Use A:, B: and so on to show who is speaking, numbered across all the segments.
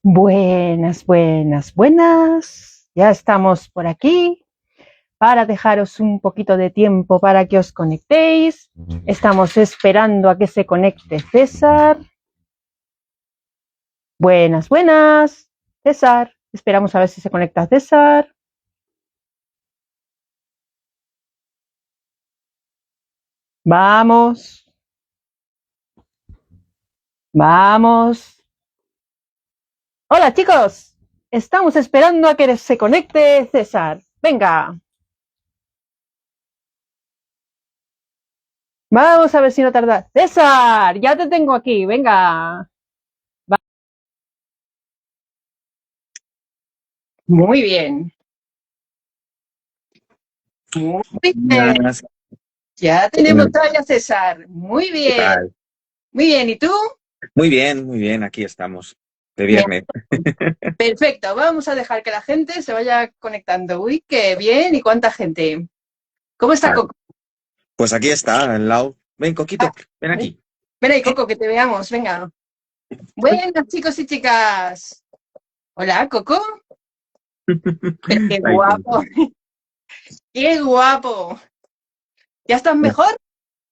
A: Buenas, buenas, buenas. Ya estamos por aquí para dejaros un poquito de tiempo para que os conectéis. Estamos esperando a que se conecte César. Buenas, buenas. César, esperamos a ver si se conecta César. Vamos. Vamos. Hola chicos, estamos esperando a que se conecte César. Venga. Vamos a ver si no tarda. César, ya te tengo aquí, venga. Muy bien. Muy bien.
B: Buenas.
A: Ya tenemos a César. Muy
B: ¿Qué
A: bien.
B: tal?
A: Muy bien. ¿Y tú?
B: Muy bien, aquí estamos, de
A: Bien.
B: viernes.
A: Perfecto. Vamos a dejar que la gente se vaya conectando. Uy, qué bien. ¿Y cuánta gente? ¿Cómo está
B: Vale.
A: Coco?
B: Pues aquí está, al lado. Ven, Coquito, ven aquí.
A: Ven ahí, Coco, que te veamos. Venga. Buenas, chicos y chicas. Hola, Coco. Pero qué
B: Ahí
A: guapo.
B: dentro.
A: Qué guapo. ¿Ya estás mejor?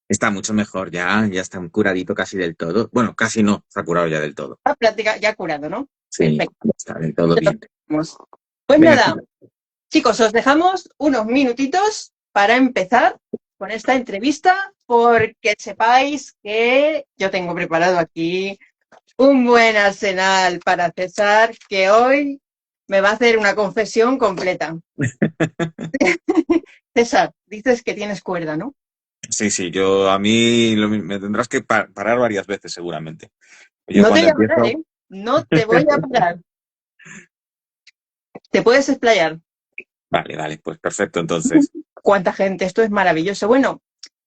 B: Está mucho mejor ya está curadito casi del todo. Bueno, casi no, está curado ya del todo.
A: La práctica ya curado, ¿no?
B: Sí,
A: Perfecto.
B: ya está del todo bien.
A: Pues
B: Ven aquí.
A: nada, chicos, os dejamos unos minutitos para empezar con esta entrevista, porque sepáis que yo tengo preparado aquí un buen arsenal para César, que hoy me va a hacer una confesión completa. César, dices que tienes cuerda, ¿no?
B: Sí, sí, yo a mí me tendrás que parar varias veces seguramente. Yo
A: No te
B: cuando
A: voy a parar,
B: empiezo,
A: ¿eh? No te voy a parar. Te puedes explayar.
B: vale, pues perfecto entonces.
A: ¿Cuánta gente? Esto es maravilloso. Bueno,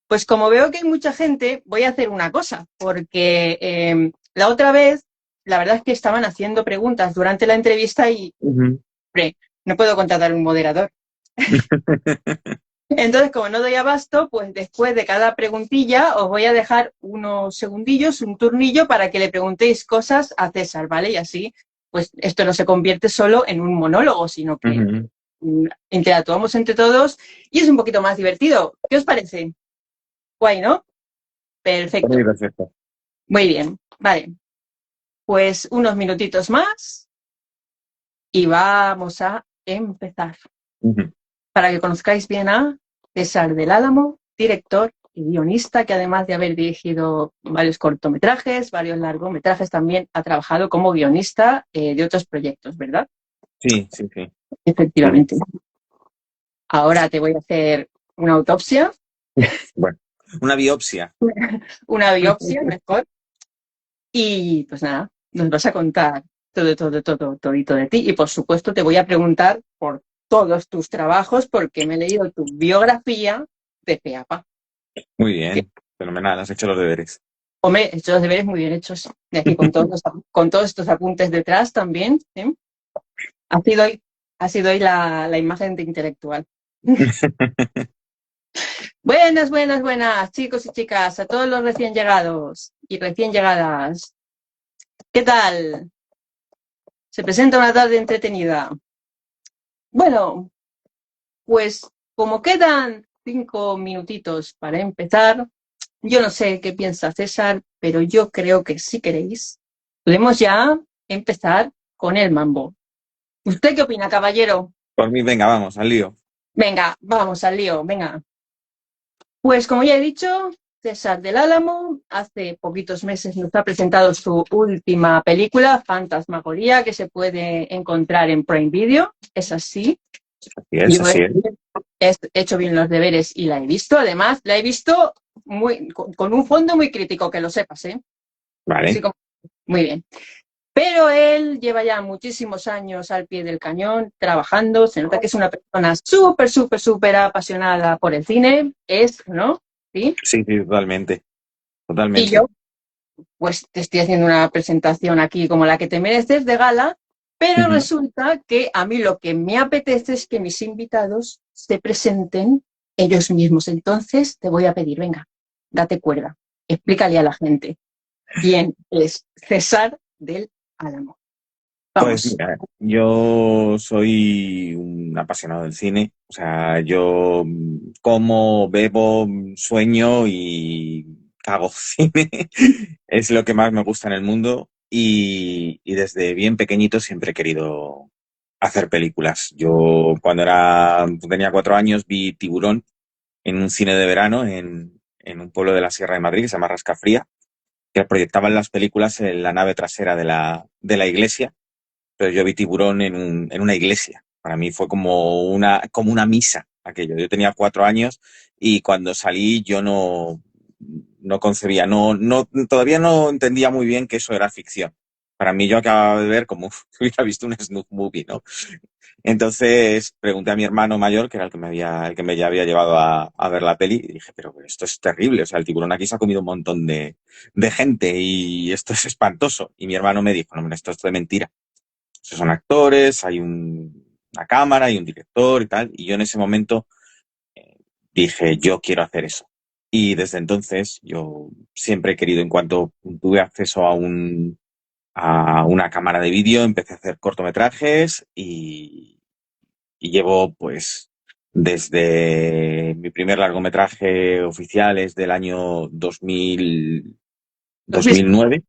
A: pues como veo que hay mucha gente, voy a hacer una cosa, porque la otra vez, la verdad es que estaban haciendo preguntas durante la entrevista y,
B: Ujú.
A: hombre, no puedo contratar un moderador. Entonces, como no doy abasto, pues después de cada preguntilla os voy a dejar unos segundillos, un turnillo para que le preguntéis cosas a César, ¿vale? Y así, pues esto no se convierte solo en un monólogo, sino que
B: Ujú.
A: interactuamos entre todos y es un poquito más divertido. ¿Qué os parece? Guay, ¿no?
B: Muy
A: Perfecto.
B: perfecto.
A: Muy bien, vale. Pues unos minutitos más y vamos a empezar.
B: Ujú.
A: Para que conozcáis bien a César del Álamo, director y guionista, que además de haber dirigido varios cortometrajes, varios largometrajes, también ha trabajado como guionista de otros proyectos, ¿verdad?
B: Sí, sí, sí.
A: Efectivamente. Ahora te voy a hacer una autopsia,
B: Bueno, una biopsia.
A: una biopsia mejor, y pues nada, nos vas a contar todito de ti. Y por supuesto te voy a preguntar por todos tus trabajos, porque me he leído tu biografía de pe a pa.
B: Muy bien, fenomenal, has hecho los deberes.
A: Hombre, he hecho los deberes muy bien hechos. De aquí con todos estos apuntes detrás también. ¿Eh? Ha sido hoy la imagen de intelectual. Buenas, buenas, buenas, chicos y chicas, a todos los recién llegados y recién llegadas. ¿Qué tal? Se presenta una tarde entretenida. Bueno, pues como quedan 5 minutitos para empezar, yo no sé qué piensa César, pero yo creo que si queréis, podemos ya empezar con el mambo. ¿Usted qué opina, caballero?
B: Por mí, venga, vamos, al lío.
A: Venga, vamos al lío, venga. Pues como ya he dicho, César del Álamo hace poquitos meses nos ha presentado su última película, Fantasmagoría, que se puede encontrar en Prime Video. Es así.
B: Así es,
A: Yo
B: así es.
A: he hecho bien los deberes y la he visto. Además, la he visto con un fondo muy crítico, que lo sepas, ¿eh? Así
B: Vale.
A: como, muy bien. Pero él lleva ya muchísimos años al pie del cañón trabajando. Se nota que es una persona súper, súper, súper apasionada por el cine. Es, ¿no? ¿Sí?
B: Sí, sí, totalmente.
A: Y
B: Totalmente.
A: yo, pues, te estoy haciendo una presentación aquí como la que te mereces de gala, pero
B: Ujú.
A: resulta que a mí lo que me apetece es que mis invitados se presenten ellos mismos. Entonces te voy a pedir, venga, date cuerda, explícale a la gente quién es César del Álamo.
B: Pues
A: Vamos.
B: mira, yo soy un apasionado del cine, o sea, yo como, bebo, sueño y cago cine, es lo que más me gusta en el mundo y desde bien pequeñito siempre he querido hacer películas. Yo tenía 4 años vi Tiburón en un cine de verano en un pueblo de la Sierra de Madrid que se llama Rascafría, que proyectaban las películas en la nave trasera de la iglesia, pero yo vi Tiburón en una iglesia. Para mí fue como una misa aquello. Yo tenía 4 años y cuando salí yo no concebía, todavía no entendía muy bien que eso era ficción. Para mí yo acababa de ver como si hubiera visto un snuff movie, ¿no? Entonces pregunté a mi hermano mayor, que era el que me ya había llevado a ver la peli, y dije, pero esto es terrible, o sea, el tiburón aquí se ha comido un montón de gente y esto es espantoso. Y mi hermano me dijo, no, hombre, esto es de mentira. Esos son actores, hay una cámara, hay un director y tal. Y yo en ese momento dije, yo quiero hacer eso. Y desde entonces yo siempre he querido, en cuanto tuve acceso a una cámara de vídeo, empecé a hacer cortometrajes y llevo pues desde mi primer largometraje oficial es del año 2009.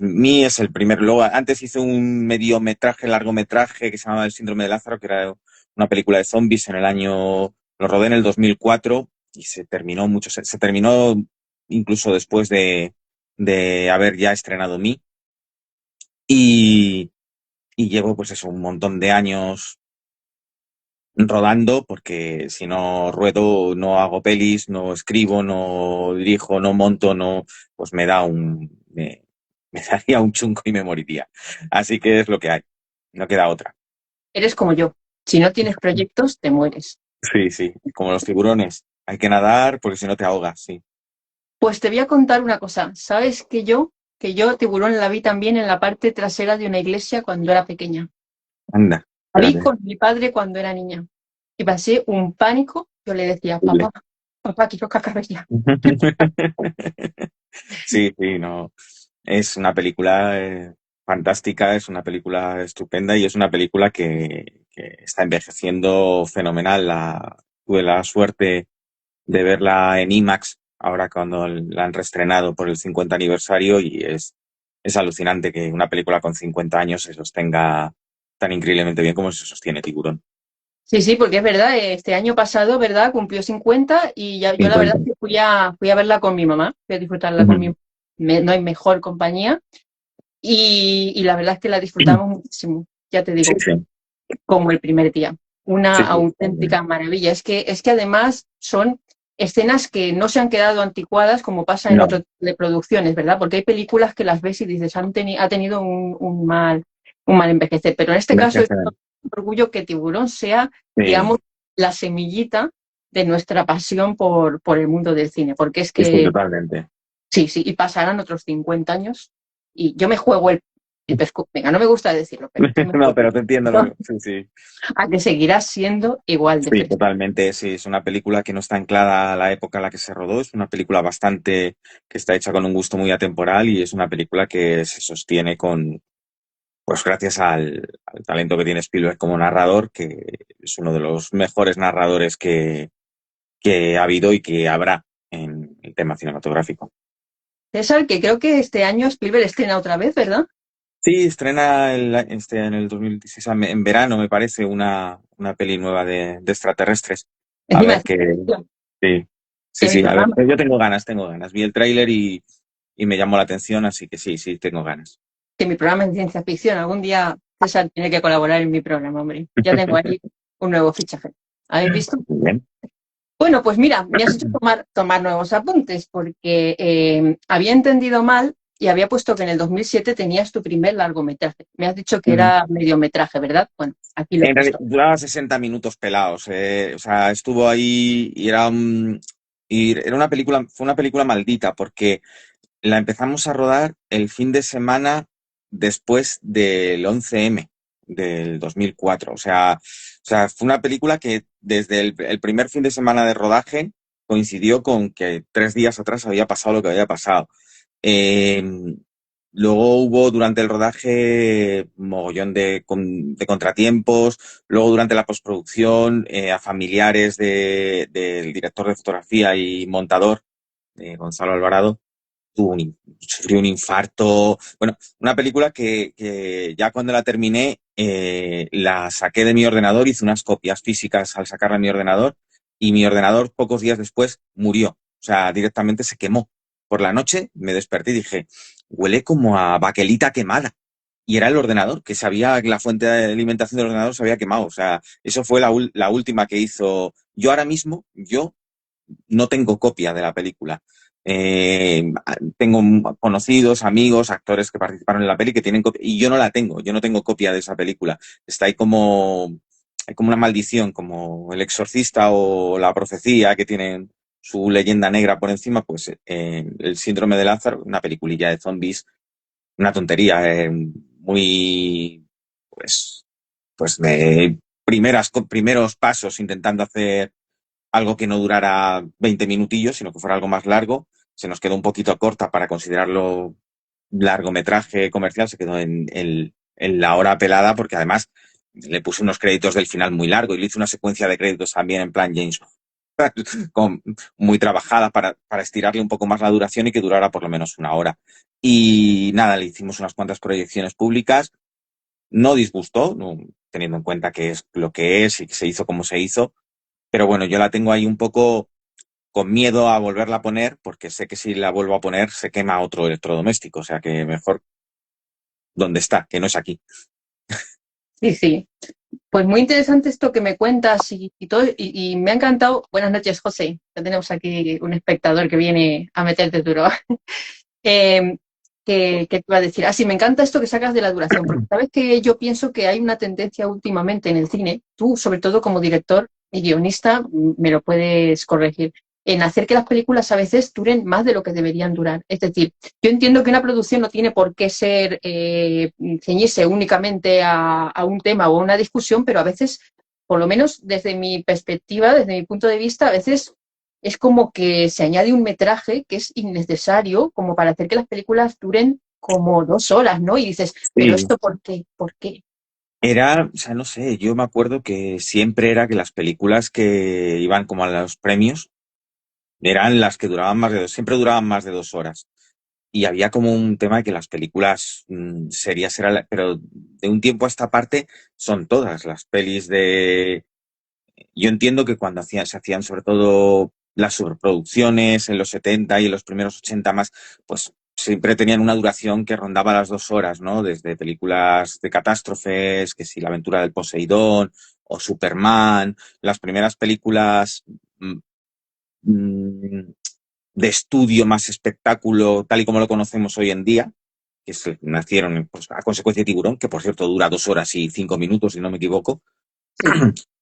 B: Mí es el primer. Luego, antes hice un mediometraje, largometraje que se llamaba El síndrome de Lázaro, que era una película de zombies en el año. Lo rodé en el 2004 y se terminó incluso después de haber ya estrenado Mí. Y, y llevo, pues eso, un montón de años rodando, porque si no ruedo, no hago pelis, no escribo, no dirijo, no monto, no, pues me daría un chungo y me moriría. Así que es lo que hay. No queda otra.
A: Eres como yo. Si no tienes proyectos, te mueres.
B: Sí, sí. Como los tiburones. Hay que nadar porque si no te ahogas, sí.
A: Pues te voy a contar una cosa. ¿Sabes que yo tiburón la vi también en la parte trasera de una iglesia cuando era pequeña?
B: Anda,
A: La vi
B: espérate.
A: con mi padre cuando era niña. Y pasé un pánico. Yo le decía, papá, papá, quiero caca ya.
B: Sí, sí, no. Es una película fantástica, es una película estupenda y es una película que está envejeciendo fenomenal. Tuve la suerte de verla en IMAX ahora cuando la han reestrenado por el 50 aniversario y es alucinante que una película con 50 años se sostenga tan increíblemente bien como se sostiene Tiburón.
A: Sí, sí, porque es verdad, este año pasado, ¿verdad? Cumplió 50 y ya, yo la verdad
B: 50.
A: es que fui a verla con mi mamá, fui a disfrutarla con mi
B: Ujú.
A: mamá. No hay mejor compañía y la verdad es que la disfrutamos muchísimo, ya te
B: Sí,
A: digo,
B: sí,
A: como el primer día. Una
B: sí, sí.
A: auténtica maravilla. Es que además son escenas que no se han quedado anticuadas como pasa en otro
B: No,
A: tipo de producciones, ¿verdad? Porque hay películas que las ves y dices, ha tenido un mal envejecer. Pero en este
B: tienes que
A: caso es
B: hacer.
A: un orgullo que Tiburón sea, digamos,
B: Sí,
A: la semillita de nuestra pasión por el mundo del cine. Porque es
B: sí, sí,
A: que,
B: totalmente.
A: sí, sí, y pasarán otros 50 años y yo me juego el pescuezo. Venga, no me gusta decirlo, pero yo me
B: No,
A: juego
B: pero te entiendo. Sí, sí.
A: a que seguirá siendo igual de
B: Sí,
A: fresco.
B: totalmente. Sí, es una película que no está anclada a la época en la que se rodó. Es una película bastante que está hecha con un gusto muy atemporal y es una película que se sostiene pues gracias al talento que tiene Spielberg como narrador, que es uno de los mejores narradores que ha habido y que habrá en el tema cinematográfico.
A: César, que creo que este año Spielberg estrena otra vez, ¿verdad?
B: Sí, estrena en el 2016, en verano, me parece, una peli nueva de extraterrestres. A
A: Encima,
B: ver qué. Sí, sí,
A: en mi
B: sí, a ver.
A: programa,
B: Yo tengo ganas, tengo ganas. Vi el tráiler y me llamó la atención, así que sí, sí, tengo ganas.
A: que mi programa es de ciencia ficción, algún día César tiene que colaborar en mi programa, hombre. Ya tengo ahí un nuevo fichaje. ¿Habéis visto?
B: Muy bien.
A: Bueno, pues mira, me has hecho tomar nuevos apuntes porque había entendido mal y había puesto que en el 2007 tenías tu primer largometraje. Me has dicho que
B: Ujú.
A: era mediometraje, ¿verdad? Bueno, aquí lo he
B: En realidad,
A: puesto.
B: duraba 60 minutos pelados. O sea, estuvo ahí y era fue una película maldita porque la empezamos a rodar el fin de semana después del 11M del 2004. O sea, fue una película que desde el primer fin de semana de rodaje coincidió con que 3 días atrás había pasado lo que había pasado. Eh, Luego hubo durante el rodaje mogollón de contratiempos. Luego durante la postproducción, a familiares del director de fotografía y montador, Gonzalo Alvarado, sufrió un infarto. Bueno, una película que ya cuando la terminé, la saqué de mi ordenador, hice unas copias físicas al sacarla de mi ordenador y mi ordenador pocos días después murió. O sea, directamente se quemó. Por la noche me desperté y dije, huele como a baquelita quemada. Y era el ordenador, que sabía que la fuente de alimentación del ordenador se había quemado. O sea, eso fue la última que hizo. Yo ahora mismo, yo no tengo copia de la película. Tengo conocidos, amigos, actores que participaron en la peli que tienen copia, y yo no la tengo, yo no tengo copia de esa película. Está ahí hay como una maldición, como El Exorcista o La Profecía, que tienen su leyenda negra por encima, pues El Síndrome de Lázaro, una peliculilla de zombies, una tontería, muy, pues, pues de primeros pasos intentando hacer algo que no durara 20 minutillos, sino que fuera algo más largo. Se nos quedó un poquito corta para considerarlo largometraje comercial, se quedó en la hora pelada, porque además le puse unos créditos del final muy largo y le hice una secuencia de créditos también en plan James con, muy trabajada para estirarle un poco más la duración y que durara por lo menos una hora. Y nada, le hicimos unas cuantas proyecciones públicas, no disgustó, no, teniendo en cuenta que es lo que es y que se hizo como se hizo, pero bueno, yo la tengo ahí un poco con miedo a volverla a poner, porque sé que si la vuelvo a poner se quema otro electrodoméstico, o sea que mejor donde está, que no es aquí.
A: Sí, sí. Pues muy interesante esto que me cuentas y todo, y me ha encantado. Buenas noches, José. Ya tenemos aquí un espectador que viene a meterte duro. Eh, ¿qué te iba a decir? Ah, sí, me encanta esto que sacas de la duración, porque sabes que yo pienso que hay una tendencia últimamente en el cine, tú sobre todo como director y guionista, me lo puedes corregir, en hacer que las películas a veces duren más de lo que deberían durar. Es decir, yo entiendo que una producción no tiene por qué ser, ceñirse únicamente a un tema o a una discusión, pero a veces, por lo menos desde mi perspectiva, desde mi punto de vista, a veces es como que se añade un metraje que es innecesario como para hacer que las películas duren como 2 horas, ¿no? Y dices, pero
B: Sí.
A: esto ¿por qué? ¿Por qué?
B: Era, o sea, no sé, yo me acuerdo que siempre era que las películas que iban como a los premios eran las que duraban más de siempre duraban más de 2 horas. Y había como un tema de que las películas serias eran, pero de un tiempo a esta parte son todas las pelis de. Yo entiendo que cuando se hacían sobre todo las superproducciones en los 70 y en los primeros 80 más, pues siempre tenían una duración que rondaba las 2 horas, ¿no? Desde películas de catástrofes, que si La aventura del Poseidón o Superman, las primeras películas mm, mm, de estudio más espectáculo, tal y como lo conocemos hoy en día, nacieron pues, a consecuencia de Tiburón, que por cierto dura 2 horas y 5 minutos, si no me equivoco.
A: Sí,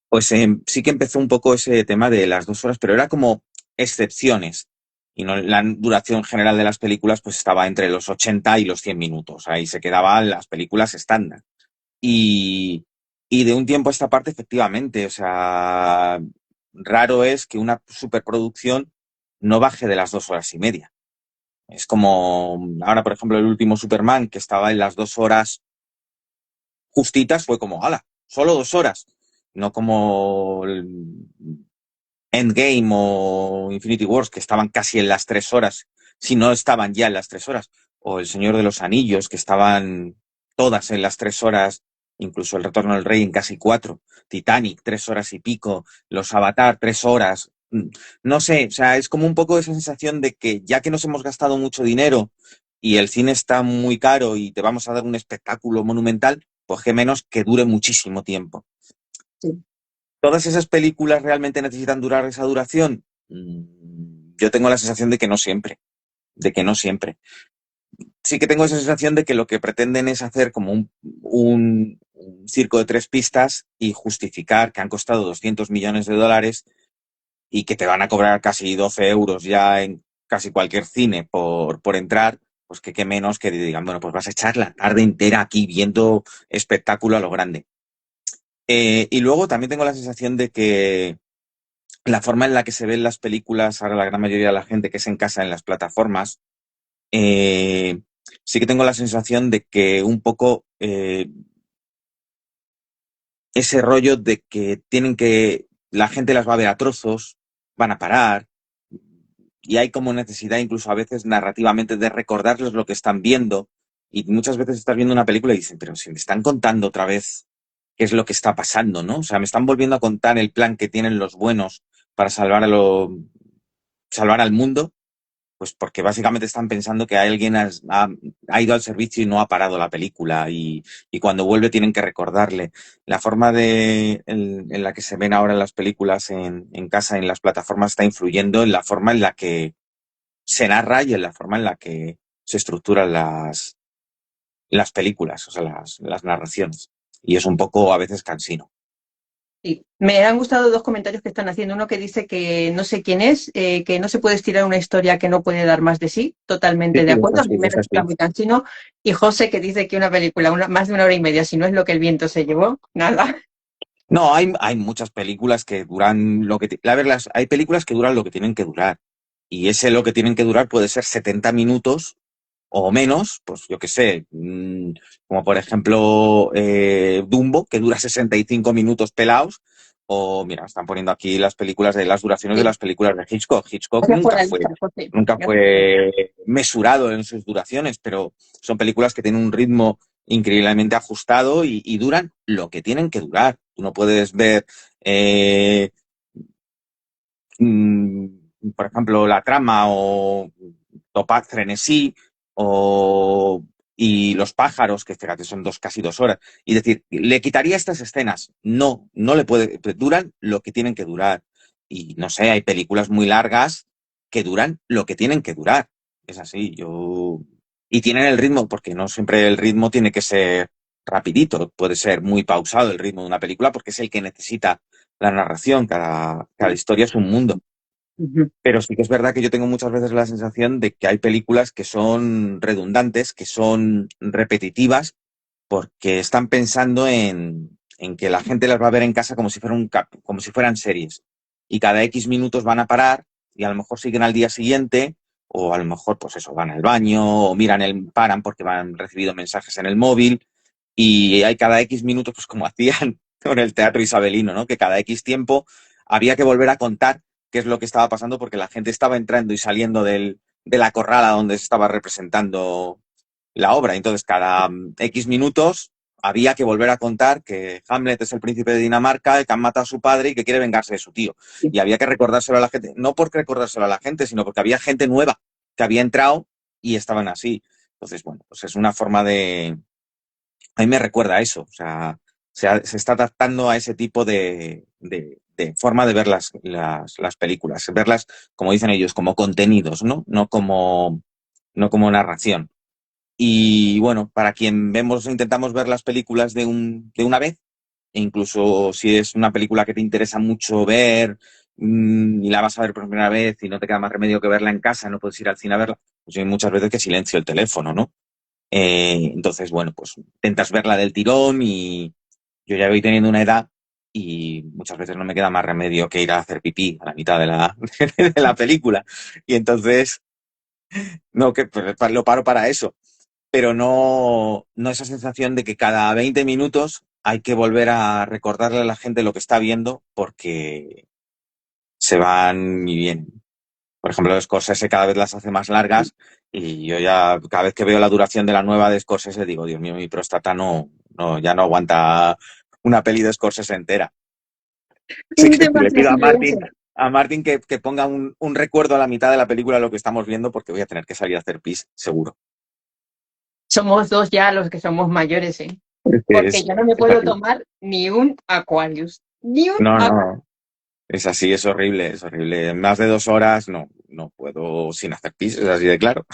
B: Pues sí que empezó un poco ese tema de las 2 horas, pero era como excepciones. Y no, la duración general de las películas pues estaba entre los 80 y los 100 minutos. Ahí se quedaban las películas estándar. Y, y de un tiempo a esta parte, efectivamente, o sea, raro es que una superproducción no baje de las 2 horas y media. Es como ahora, por ejemplo, el último Superman, que estaba en las 2 horas justitas, fue como, ¡hala! Solo 2 horas. No como el Endgame o Infinity Wars, que estaban casi en las 3 horas, si no estaban ya en las 3 horas. O El Señor de los Anillos, que estaban todas en las 3 horas, incluso El Retorno del Rey en casi cuatro. Titanic, 3 horas y pico. Los Avatar, 3 horas. No sé, o sea, es como un poco esa sensación de que ya que nos hemos gastado mucho dinero y el cine está muy caro y te vamos a dar un espectáculo monumental, pues qué menos que dure muchísimo tiempo.
A: sí.
B: ¿Todas esas películas realmente necesitan durar esa duración? Yo tengo la sensación de que no siempre, de que no siempre. Sí que tengo esa sensación de que lo que pretenden es hacer como un circo de tres pistas y justificar que han costado 200 millones de dólares y que te van a cobrar casi 12 euros ya en casi cualquier cine por entrar, pues que qué menos que digan, bueno, pues vas a echar la tarde entera aquí viendo espectáculo a lo grande. Y luego también tengo la sensación de que la forma en la que se ven las películas, ahora la gran mayoría de la gente que es en casa en las plataformas, eh, sí que tengo la sensación de que un poco ese rollo de que la gente las va a ver a trozos, van a parar, y hay como necesidad incluso a veces narrativamente de recordarles lo que están viendo, y muchas veces estás viendo una película y dicen, pero si me están contando otra vez qué es lo que está pasando, ¿no? O sea, me están volviendo a contar el plan que tienen los buenos para salvar al mundo, pues porque básicamente están pensando que alguien ha ido al servicio y no ha parado la película y cuando vuelve tienen que recordarle. La forma en la que se ven ahora las películas en casa, en las plataformas, está influyendo en la forma en la que se narra y en la forma en la que se estructuran las películas, o sea, las narraciones. Y es un poco a veces cansino.
A: Sí. Me han gustado dos comentarios que están haciendo. Uno que dice que no sé quién es, que no se puede estirar una historia que no puede dar más de sí.
B: Sí,
A: Totalmente de
B: sí, es
A: acuerdo. A
B: así,
A: mí me
B: es
A: resulta
B: así.
A: muy cansino. Y José que dice que una película, más de una hora y media, si no es lo que el viento se llevó, nada.
B: No, hay muchas películas que duran lo que... La verdad, hay películas que duran lo que tienen que durar. Y ese lo que tienen que durar puede ser 70 minutos o menos, pues yo qué sé, como por ejemplo Dumbo, que dura 65 minutos pelados, o mira, están poniendo aquí las películas de las duraciones de
A: Sí.
B: las películas de Hitchcock. Hitchcock
A: Gracias por la lista, José.
B: nunca
A: Gracias.
B: fue mesurado en sus duraciones, pero son películas que tienen un ritmo increíblemente ajustado y duran lo que tienen que durar. Tú no puedes ver eh, mm, por ejemplo, La Trama o Topaz Frenesí o y Los pájaros, que fíjate, son casi 2 horas, y decir, ¿le quitaría estas escenas? No, no le puede, duran lo que tienen que durar. Y no sé, hay películas muy largas que duran lo que tienen que durar. Es así, y tienen el ritmo, porque no siempre el ritmo tiene que ser rapidito, puede ser muy pausado el ritmo de una película porque es el que necesita la narración, cada historia es un mundo.
A: Ujú.
B: Pero sí que es verdad que yo tengo muchas veces la sensación de que hay películas que son redundantes, que son repetitivas, porque están pensando en que la gente las va a ver en casa como si como si fueran series. Y cada X minutos van a parar y a lo mejor siguen al día siguiente, o a lo mejor, pues eso, van al baño, o paran porque han recibido mensajes en el móvil, y hay cada X minutos, pues como hacían con el teatro isabelino, ¿no? Que cada X tiempo había que volver a contar qué es lo que estaba pasando porque la gente estaba entrando y saliendo de la corrala donde se estaba representando la obra. Entonces, cada X minutos había que volver a contar que Hamlet es el príncipe de Dinamarca, que han matado a su padre y que quiere vengarse de su tío. Y había que recordárselo a la gente, no por recordárselo a la gente, sino porque había gente nueva que había entrado y estaban así. Entonces, bueno, pues es una forma de... A mí me recuerda a eso, o sea, se está adaptando a ese tipo de forma de ver las películas, verlas, como dicen ellos, como contenidos, ¿no? No como narración. Y bueno, para quien intentamos ver las películas de una vez, e incluso si es una película que te interesa mucho ver y la vas a ver por primera vez y no te queda más remedio que verla en casa, no puedes ir al cine a verla, pues hay muchas veces que silencio el teléfono, ¿no? Entonces, bueno, pues intentas verla del tirón y yo ya voy teniendo una edad y muchas veces no me queda más remedio que ir a hacer pipí a la mitad de la película. Y entonces, no, que pues, lo paro para eso, pero no esa sensación de que cada 20 minutos hay que volver a recordarle a la gente lo que está viendo porque se van y vienen. Por ejemplo, Scorsese cada vez las hace más largas y yo ya cada vez que veo la duración de la nueva de Scorsese digo, Dios mío, mi próstata ya no aguanta una peli de Scorsese entera. Así
A: Un
B: que
A: tema
B: le pido
A: así debe ser.
B: a Martin que ponga un recuerdo a la mitad de la película de lo que estamos viendo porque voy a tener que salir a hacer pis, seguro.
A: Somos dos ya los que somos mayores, ¿eh? Porque
B: Es,
A: yo no me
B: es
A: puedo
B: así.
A: tomar ni un Aquarius. Ni un
B: No,
A: Aquarius.
B: no, es así, es horrible, es horrible. Más de 2 horas no puedo sin hacer pis, es así de claro.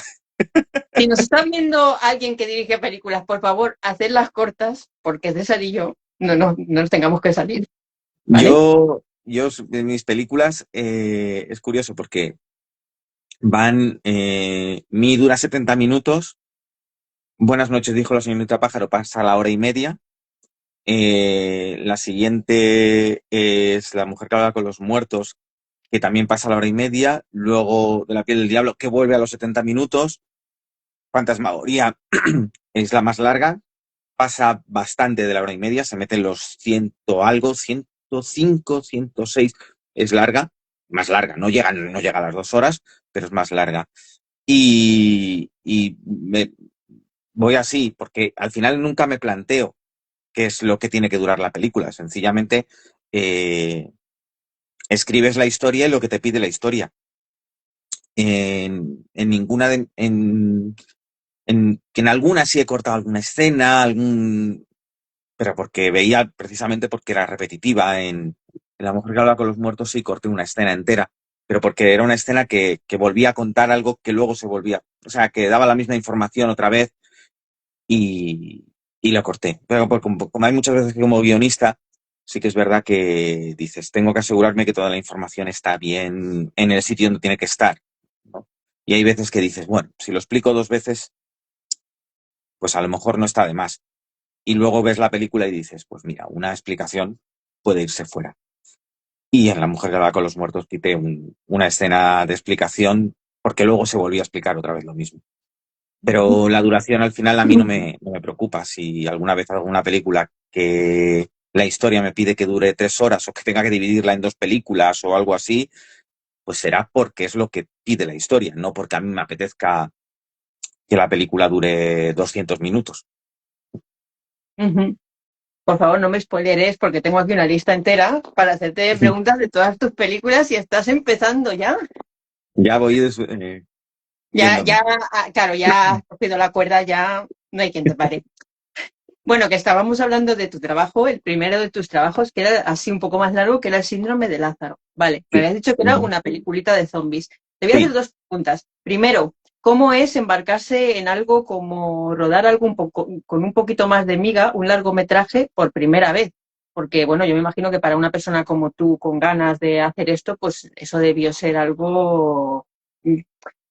A: Si nos está viendo alguien que dirige películas, por favor, hacedlas cortas, porque César y yo no nos tengamos que salir, ¿vale?
B: En mis películas es curioso porque mi dura 70 minutos. Buenas noches, dijo la señorita Pájaro, pasa la hora y media. La siguiente es La mujer que habla con los muertos, que también pasa la hora y media. Luego de la piel del diablo, que vuelve a los 70 minutos. Fantasmagoría es la más larga, pasa bastante de la hora y media, se meten los ciento algo, 105, 106, es larga, más larga, no llega a las 2 horas, pero es más larga. Y voy así, porque al final nunca me planteo qué es lo que tiene que durar la película, sencillamente eh, escribes la historia y lo que te pide la historia. En ninguna que en alguna sí he cortado alguna escena, pero porque veía precisamente porque era repetitiva. En La mujer que habla con los muertos sí corté una escena entera, pero porque era una escena que volvía a contar algo que luego se volvía, o sea, que daba la misma información otra vez y, y lo corté. Pero como hay muchas veces que como guionista, sí que es verdad que dices, tengo que asegurarme que toda la información está bien en el sitio donde tiene que estar, ¿no? Y hay veces que dices, bueno, si lo explico 2 veces, pues a lo mejor no está de más. Y luego ves la película y dices, pues mira, una explicación puede irse fuera. Y en La mujer que va con los muertos quité una escena de explicación porque luego se volvía a explicar otra vez lo mismo. Pero la duración al final a mí no me preocupa. Si alguna vez hago una película que la historia me pide que dure 3 horas o que tenga que dividirla en 2 películas o algo así, pues será porque es lo que pide la historia, no porque a mí me apetezca que la película dure 200 minutos.
A: Ujú. Por favor, no me spoileres porque tengo aquí una lista entera para hacerte preguntas de todas tus películas y estás empezando ya.
B: Ya voy
A: Ya,
B: yéndome.
A: ya, claro, ya has cogido la cuerda, ya no hay quien te pare. Bueno, que estábamos hablando de tu trabajo, el primero de tus trabajos, que era así un poco más largo, que era el síndrome de Lázaro. Vale, me
B: Sí.
A: habías dicho que era una peliculita de zombies. Te voy a hacer
B: Sí.
A: dos preguntas. Primero, ¿cómo es embarcarse en algo como rodar algo un poco, con un poquito más de miga, un largometraje por primera vez? Porque, bueno, yo me imagino que para una persona como tú, con ganas de hacer esto, pues eso debió ser algo,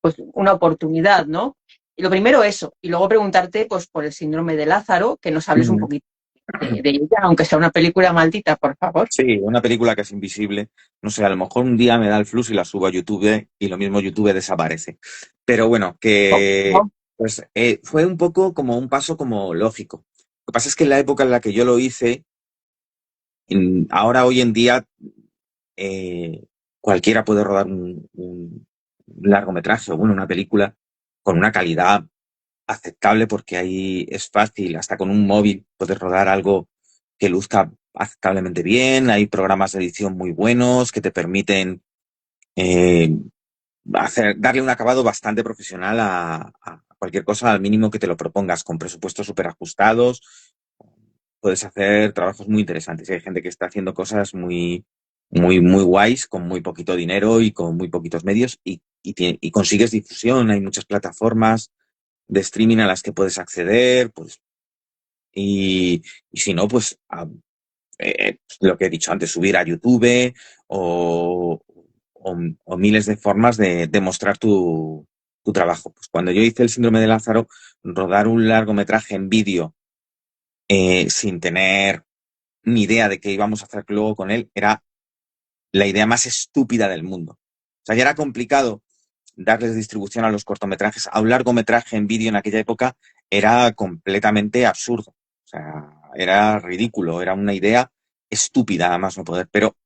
A: pues una oportunidad, ¿no? Y lo primero eso, y luego preguntarte pues por el síndrome de Lázaro, que nos hables un
B: Ujú.
A: poquito de ella, aunque sea una película maldita, por favor.
B: Sí, una película que es invisible. No sé, a lo mejor un día me da el flux y la subo a YouTube y lo mismo YouTube desaparece. Pero bueno, que
A: No.
B: pues fue un poco como un paso como lógico. Lo que pasa es que en la época en la que yo lo hice, ahora hoy en día eh, cualquiera puede rodar un largometraje o bueno, una película con una calidad aceptable porque ahí es fácil, hasta con un móvil puedes rodar algo que luzca aceptablemente bien, hay programas de edición muy buenos que te permiten eh, darle un acabado bastante profesional a cualquier cosa al mínimo que te lo propongas, con presupuestos súper ajustados, puedes hacer trabajos muy interesantes. Y hay gente que está haciendo cosas muy guays con muy poquito dinero y con muy poquitos medios y consigues difusión, hay muchas plataformas de streaming a las que puedes acceder, pues, y si no, pues lo que he dicho antes, subir a YouTube o, o miles de formas de mostrar tu trabajo. Pues cuando yo hice el síndrome de Lázaro, rodar un largometraje en vídeo sin tener ni idea de qué íbamos a hacer luego con él era la idea más estúpida del mundo. O sea, ya era complicado darles distribución a los cortometrajes. A un largometraje en vídeo en aquella época era completamente absurdo. O sea, era ridículo, era una idea estúpida, a más no poder. Pero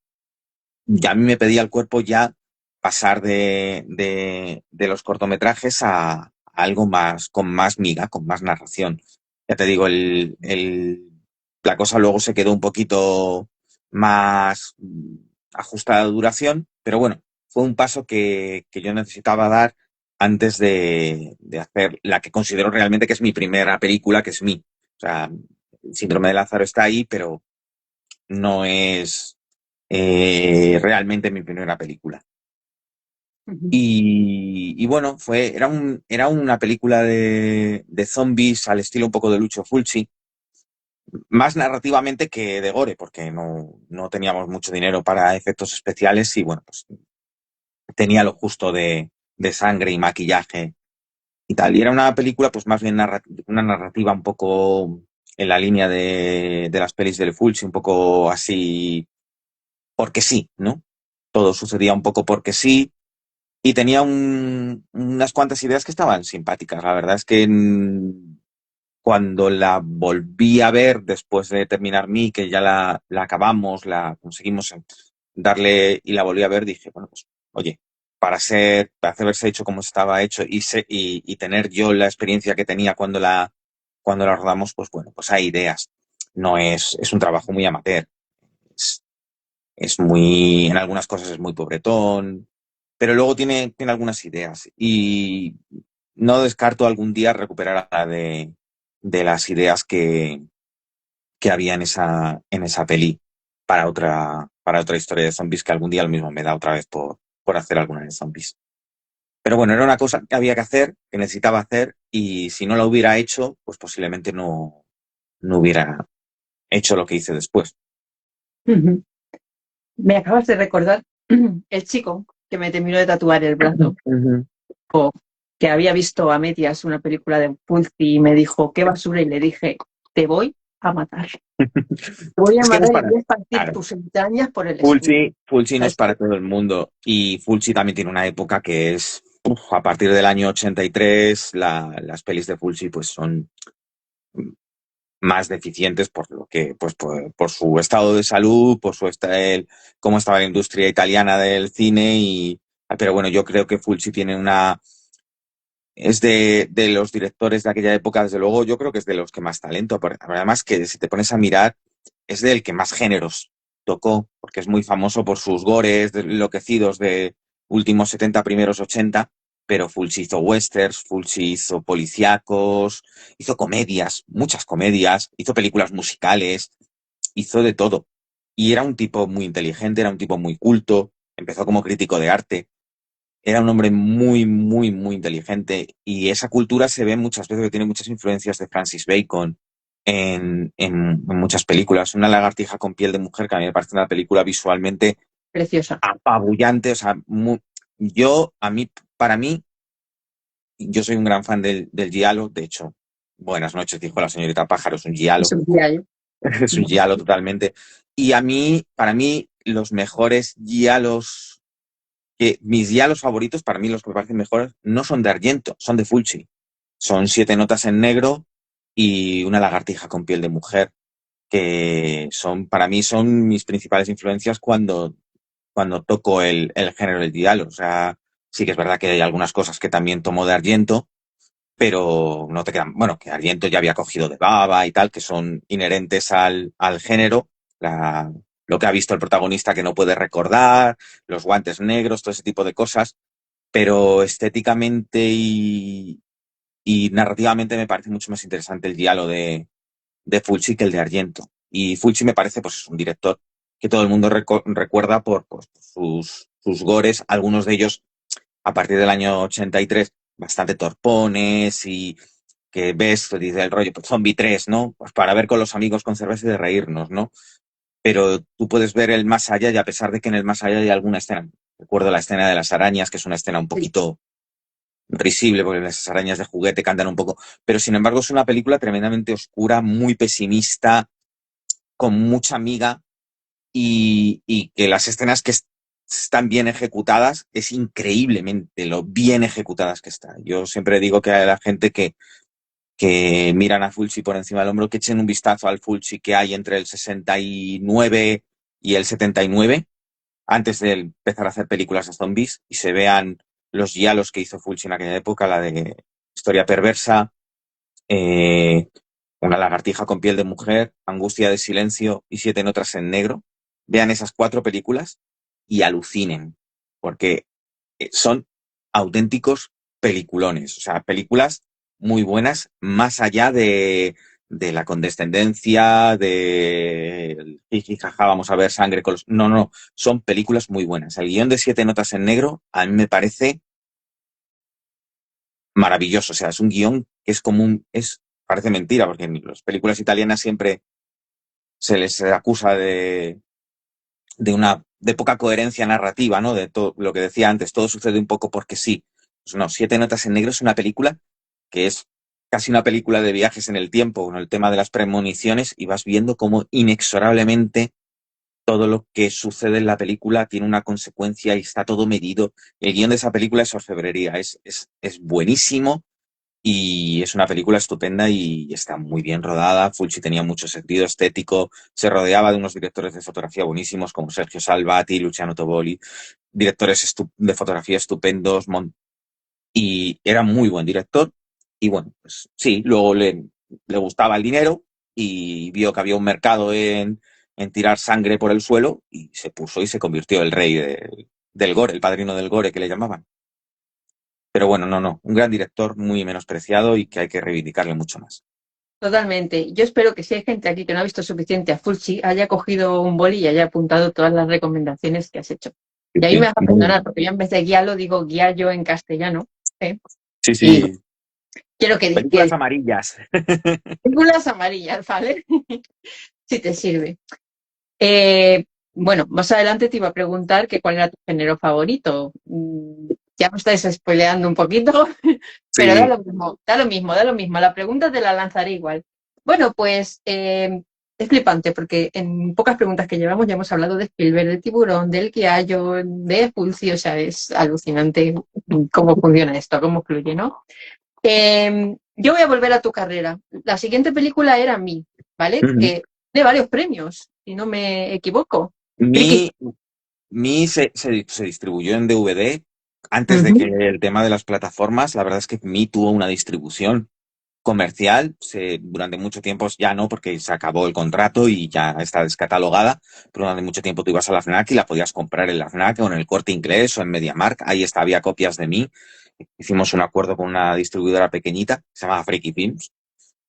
B: ya a mí me pedía el cuerpo ya pasar de los cortometrajes a algo más, con más miga, con más narración. Ya te digo, la cosa luego se quedó un poquito más ajustada de duración, pero bueno, fue un paso que yo necesitaba dar antes de hacer la que considero realmente que es mi primera película, que es mí. O sea, el síndrome de Lázaro está ahí, pero no es realmente mi primera película.
A: Ujú.
B: Y bueno, era una película de zombies al estilo un poco de Lucio Fulci, más narrativamente que de gore, porque no teníamos mucho dinero para efectos especiales y bueno, pues tenía lo justo de sangre y maquillaje y tal. Y era una película pues más bien una narrativa un poco en la línea de las pelis del Fulci, un poco así porque sí, ¿no? Todo sucedía un poco porque sí, Y tenía unas cuantas ideas que estaban simpáticas. La verdad es que cuando la volví a ver después de terminar mí, que ya la acabamos, la conseguimos darle y la volví a ver, dije, bueno, pues, oye, para haberse hecho como estaba hecho y tener yo la experiencia que tenía cuando la rodamos, pues bueno, pues hay ideas. No es un trabajo muy amateur. Es, es muy, en algunas cosas es muy pobretón, pero luego tiene algunas ideas y no descarto algún día recuperar la de las ideas que había en esa peli para otra historia de zombies que algún día lo mismo me da otra vez por hacer alguna de zombies. Pero bueno, era una cosa que había que hacer, que necesitaba hacer, y si no la hubiera hecho, pues posiblemente no hubiera hecho lo que hice después.
A: Ujú. Me acabas de recordar el chico que me terminó de tatuar el brazo,
B: Ujú.
A: que había visto a medias una película de Pulci y me dijo, qué basura, y le dije, te voy a matar. Te voy a
B: Es que no
A: matar
B: es
A: y
B: para...
A: voy a esparcir
B: Claro,
A: tus entrañas por el estudio.
B: Fulci no es
A: ¿Sabes?
B: para todo el mundo y Fulci también tiene una época que es, a partir del año 83, las pelis de Fulci pues son más deficientes por lo que, pues por su estado de salud, por cómo estaba la industria italiana del cine pero bueno, yo creo que Fulci tiene es de los directores de aquella época, desde luego, yo creo que es de los que más talento, además que si te pones a mirar, es del que más géneros tocó, porque es muy famoso por sus gores enloquecidos de últimos 70 primeros 80, pero Fulci hizo westerns, Fulci hizo policíacos, hizo comedias, muchas comedias, hizo películas musicales, hizo de todo. Y era un tipo muy inteligente, era un tipo muy culto, empezó como crítico de arte, era un hombre muy, muy, muy inteligente y esa cultura se ve muchas veces que tiene muchas influencias de Francis Bacon en muchas películas. Una lagartija con piel de mujer, que a mí me parece una película visualmente
A: Preciosa.
B: apabullante. O sea, para mí, yo soy un gran fan del giallo. De hecho, buenas noches, dijo la señorita Pájaro, es un giallo.
A: Eso diría yo.
B: Es un giallo totalmente. Y para mí, los mejores giallos que mis diálogos favoritos, para mí los que me parecen mejores, no son de Argento, son de Fulci. Son Siete notas en negro y Una lagartija con piel de mujer, que para mí son mis principales influencias cuando toco el género del diálogo. O sea, sí que es verdad que hay algunas cosas que también tomo de Argento, pero no te quedan, bueno, que Argento ya había cogido de Baba y tal, que son inherentes al género, la, lo que ha visto el protagonista que no puede recordar, los guantes negros, todo ese tipo de cosas, pero estéticamente y narrativamente me parece mucho más interesante el diálogo de Fulci que el de Argento. Y Fulci me parece pues un director que todo el mundo recuerda por pues, sus gores, algunos de ellos a partir del año 83 bastante torpones y que ves, pues, dice el rollo, pues Zombie 3, ¿no? Pues para ver con los amigos con cerveza y de reírnos, ¿no? Pero tú puedes ver el más allá y a pesar de que en el más allá hay alguna escena, recuerdo la escena de las arañas, que es una escena un
A: Sí.
B: poquito risible porque las arañas de juguete cantan un poco, pero sin embargo es una película tremendamente oscura, muy pesimista, con mucha miga y que las escenas que están bien ejecutadas es increíblemente lo bien ejecutadas que están. Yo siempre digo que a la gente que miran a Fulci por encima del hombro, que echen un vistazo al Fulci que hay entre el 69 y el 79, antes de empezar a hacer películas de zombies, y se vean los giallos que hizo Fulci en aquella época, la de Historia Perversa, eh, Una lagartija con piel de mujer, Angustia de silencio y Siete notas en negro. Vean esas cuatro películas y alucinen, porque son auténticos peliculones, o sea, películas muy buenas, más allá de la condescendencia, de jiji, jaja, vamos a ver sangre con los... No, no, son películas muy buenas. El guión de Siete notas en negro a mí me parece maravilloso, o sea, es un guión que es como parece mentira, porque en las películas italianas siempre se les acusa de poca coherencia narrativa, ¿no? De todo lo que decía antes, todo sucede un poco porque sí. Pues no, Siete notas en negro es una película que es casi una película de viajes en el tiempo, con el tema de las premoniciones, y vas viendo cómo inexorablemente todo lo que sucede en la película tiene una consecuencia y está todo medido. El guión de esa película es orfebrería, es buenísimo y es una película estupenda y está muy bien rodada. Fulci tenía mucho sentido estético, se rodeaba de unos directores de fotografía buenísimos como Sergio Salvati, Luciano Toboli, directores de fotografía estupendos, y era muy buen director. Y bueno, pues sí, luego le gustaba el dinero y vio que había un mercado en tirar sangre por el suelo y se puso y se convirtió el rey del gore, el padrino del gore que le llamaban. Pero bueno, no, un gran director muy menospreciado y que hay que reivindicarle mucho más.
A: Totalmente. Yo espero que si hay gente aquí que no ha visto suficiente a Fulci, haya cogido un boli y haya apuntado todas las recomendaciones que has hecho.
B: Sí,
A: Y ahí me
B: sí,
A: vas a perdonar, porque yo en vez de guiarlo digo guiar yo en castellano. ¿Eh?
B: sí,
A: Y
B: sí.
A: quiero que
B: Películas amarillas.
A: películas amarillas, ¿vale? Si te sirve. Eh, bueno, más adelante te iba a preguntar que cuál era tu género favorito. Ya me estáis spoileando un poquito, pero da
B: Sí.
A: lo mismo, da lo mismo, da lo mismo. La pregunta te la lanzaré igual. Bueno, pues es flipante porque en pocas preguntas que llevamos ya hemos hablado de Spielberg, del tiburón, del Quiallo, de Fulci, o sea, es alucinante cómo funciona esto, cómo fluye, ¿no? Yo voy a volver a tu carrera. La siguiente película era Mi, ¿vale?
B: Ujú.
A: Que tiene varios premios, si no me equivoco. Friki.
B: Mi, Mi se distribuyó en DVD antes de que
A: Ujú.
B: el tema de las plataformas. La verdad es que Mi tuvo una distribución comercial. Durante mucho tiempo ya no, porque se acabó el contrato y ya está descatalogada. Pero durante mucho tiempo tú ibas a la FNAC y la podías comprar en la FNAC o en el Corte Inglés o en MediaMarkt. Ahí está, había copias de Mi. Hicimos un acuerdo con una distribuidora pequeñita, se llama Freaky Films,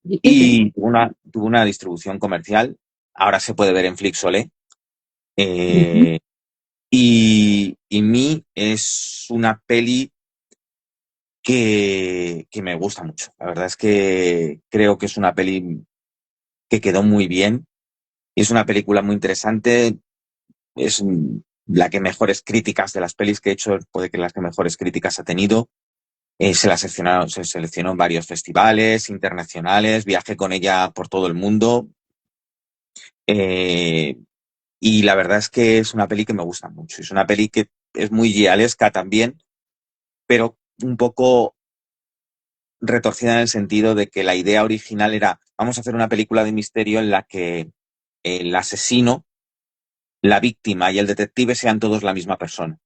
B: y tuvo una distribución comercial. Ahora se puede ver en Flixolé.
A: Ujú.
B: Eh, y Mi es una peli que me gusta mucho. La verdad es que creo que es una peli que quedó muy bien y es una película muy interesante. Es la que mejores críticas de las pelis que he hecho, puede que las que mejores críticas ha tenido. Se seleccionó en varios festivales internacionales, viajé con ella por todo el mundo. eh, y la verdad es que es una peli que me gusta mucho. Es una peli que es muy gialesca también, pero un poco retorcida en el sentido de que la idea original era, vamos a hacer una película de misterio en la que el asesino, la víctima y el detective sean todos la misma persona.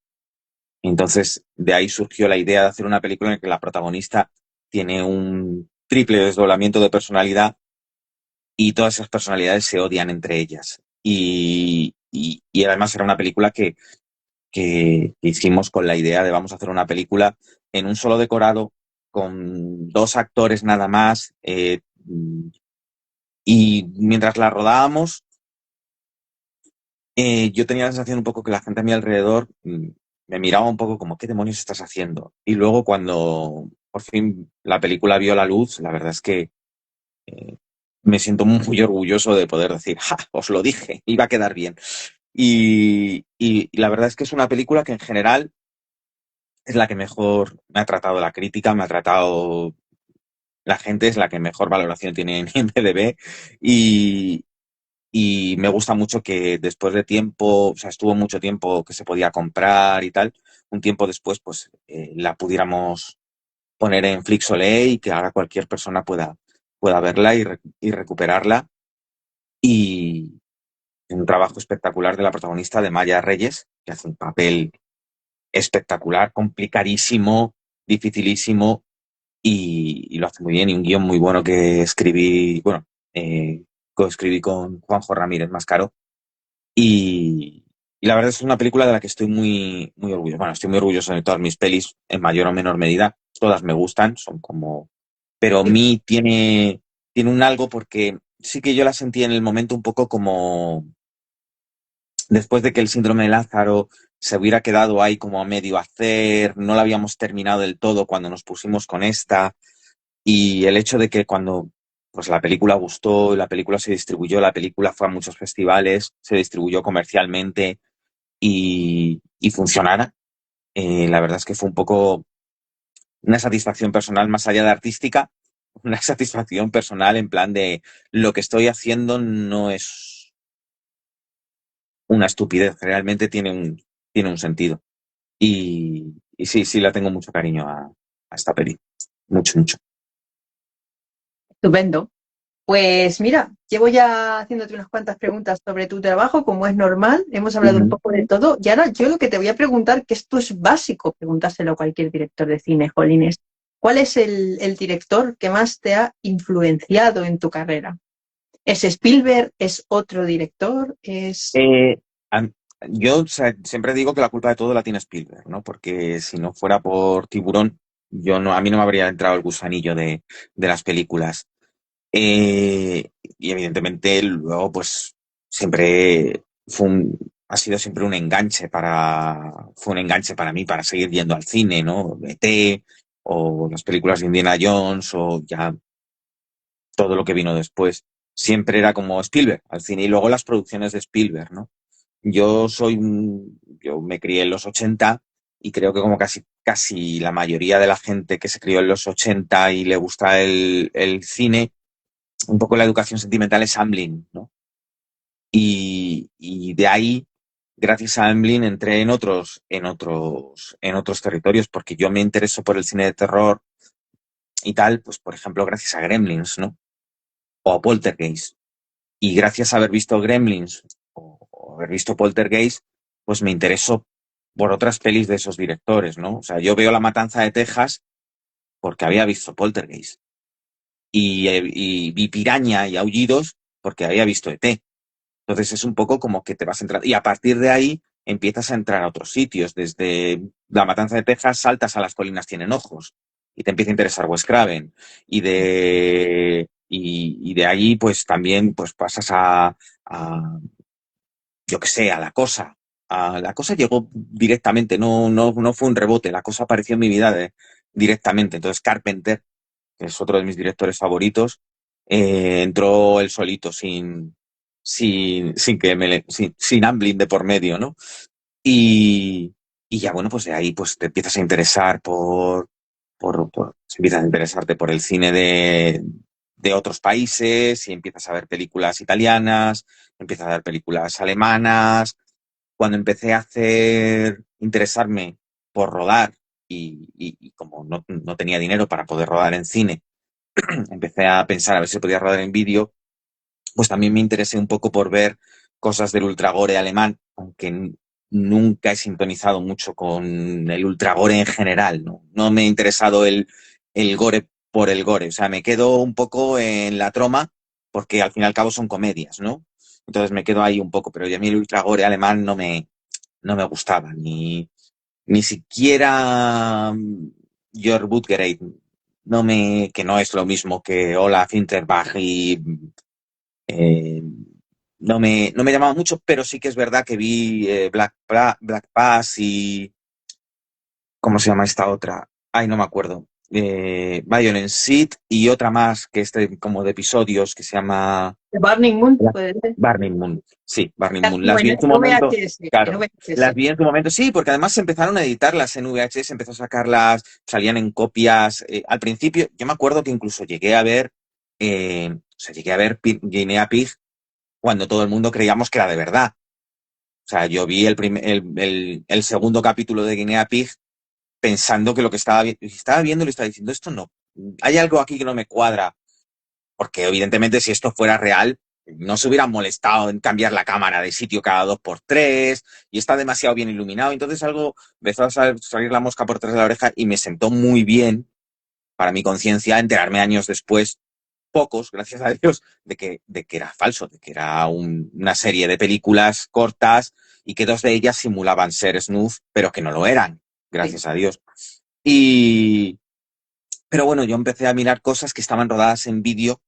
B: Entonces, de ahí surgió la idea de hacer una película en la que la protagonista tiene un triple desdoblamiento de personalidad y todas esas personalidades se odian entre ellas. Y además era una película que hicimos con la idea de vamos a hacer una película en un solo decorado, con dos actores nada más, y mientras la rodábamos, yo tenía la sensación un poco que la gente a mi alrededor me miraba un poco como, ¿qué demonios estás haciendo? Y luego cuando por fin la película vio la luz, la verdad es que eh, me siento muy orgulloso de poder decir, ¡ja! Os lo dije, iba a quedar bien. Y la verdad es que es una película que en general es la que mejor me ha tratado la crítica, me ha tratado la gente, es la que mejor valoración tiene en IMDb y, y me gusta mucho que después de tiempo, o sea, estuvo mucho tiempo que se podía comprar y tal, un tiempo después pues la pudiéramos poner en Flixolé y que ahora cualquier persona pueda verla y recuperarla. Y un trabajo espectacular de la protagonista de Maya Reyes, que hace un papel espectacular, complicadísimo, dificilísimo y lo hace muy bien. Y un guión muy bueno que escribí, bueno, coescribí con Juanjo Ramírez Mascaro. Y, y la verdad es una película de la que estoy muy orgulloso. Bueno, estoy muy orgulloso de todas mis pelis, en mayor o menor medida. Todas me gustan, son como... Pero Mi tiene un algo porque sí que yo la sentí en el momento un poco como después de que el síndrome de Lázaro se hubiera quedado ahí como a medio hacer, no la habíamos terminado del todo cuando nos pusimos con esta, y el hecho de que cuando pues la película gustó, la película se distribuyó, la película fue a muchos festivales, se distribuyó comercialmente y funcionara, la verdad es que fue un poco una satisfacción personal más allá de artística, una satisfacción personal en plan de lo que estoy haciendo no es una estupidez, realmente tiene un sentido. Y sí, sí, la tengo mucho cariño a esta peli. Mucho, mucho.
A: Estupendo. Pues mira, llevo ya haciéndote unas cuantas preguntas sobre tu trabajo, como es normal. Hemos hablado un
B: Ujú.
A: poco de todo. Y ahora yo lo que te voy a preguntar, que esto es básico, preguntárselo a cualquier director de cine, Jolines. ¿Cuál es el director que más te ha influenciado en tu carrera? ¿Es Spielberg? ¿Es otro director? ¿Es...?
B: Eh, am- yo, o sea, siempre digo que la culpa de todo la tiene Spielberg, ¿no? Porque si no fuera por Tiburón, a mí no me habría entrado el gusanillo de las películas. Y evidentemente luego, pues, siempre ha sido siempre fue un enganche para mí para seguir yendo al cine, ¿no? ET, o las películas de Indiana Jones, o ya todo lo que vino después. Siempre era como Spielberg al cine y luego las producciones de Spielberg, ¿no? Yo me crié en los 80 y creo que como casi la mayoría de la gente que se crió en los 80 y le gusta el cine, un poco la educación sentimental es Amblin, ¿no? Y de ahí, gracias a Amblin, entré en otros territorios, porque yo me intereso por el cine de terror y tal, pues por ejemplo, gracias a Gremlins, ¿no? O a Poltergeist. Y gracias a haber visto Gremlins o haber visto Poltergeist, pues me interesó por otras pelis de esos directores, ¿no? O sea, yo veo La Matanza de Texas porque había visto Poltergeist. Y vi Piraña y Aullidos porque había visto ET. Entonces es un poco como que te vas a entrar. Y a partir de ahí empiezas a entrar a otros sitios. Desde La Matanza de Texas saltas a Las colinas tienen ojos. Y te empieza a interesar Wes Craven. Y de ahí, pues también pues pasas yo qué sé, a La Cosa. La Cosa llegó directamente, no fue un rebote. La Cosa apareció en mi vida directamente. Entonces Carpenter, que es otro de mis directores favoritos, entró él solito, sin que sin Amblin de por medio, ¿no? Y, y ya, bueno, pues de ahí pues te empiezas a interesar empiezas a interesarte por el cine de otros países y empiezas a ver películas italianas, empiezas a ver películas alemanas. Cuando empecé a interesarme por rodar y como no tenía dinero para poder rodar en cine, empecé a pensar a ver si podía rodar en vídeo, pues también me interesé un poco por ver cosas del ultragore alemán, aunque nunca he sintonizado mucho con el ultragore en general, ¿no? No me ha interesado el gore por el gore, o sea, me quedo un poco en la troma, porque al fin y al cabo son comedias, ¿no? Entonces me quedo ahí un poco, pero a mí el ultragore alemán no me gustaba, ni siquiera Jörg Buttgereit, que no es lo mismo que Olaf Winterbach y eh, no me llamaba mucho, pero sí que es verdad que vi Black Pass y ¿cómo se llama esta otra? Ay, no me acuerdo. Violent Seed y otra más que como de episodios que se llama
A: ¿The Burning Moon? ¿Puede ser?
B: Burning Moon. Sí, Burning Moon.
A: No,
B: Las vi en su
A: en
B: momento,
A: VHS, en
B: claro. Las
A: VHS.
B: vi en su momento, sí, porque además se empezaron a editarlas en VHS, empezó a sacarlas, salían en copias. Al principio, yo me acuerdo que incluso o sea, llegué a ver Guinea Pig cuando todo el mundo creíamos que era de verdad. O sea, yo vi el segundo capítulo de Guinea Pig pensando que lo que estaba viendo le estaba diciendo, esto no, hay algo aquí que no me cuadra, porque evidentemente si esto fuera real, no se hubieran molestado en cambiar la cámara de sitio cada 2 por 3 y está demasiado bien iluminado. Entonces algo empezó a salir la mosca por detrás de la oreja y me sentó muy bien para mi conciencia enterarme años después, pocos, gracias a Dios, de que era falso, de que era una serie de películas cortas y que dos de ellas simulaban ser snuff, pero que no lo eran,
A: Sí.
B: gracias a Dios. Y, pero bueno, yo empecé a mirar cosas que estaban rodadas en vídeo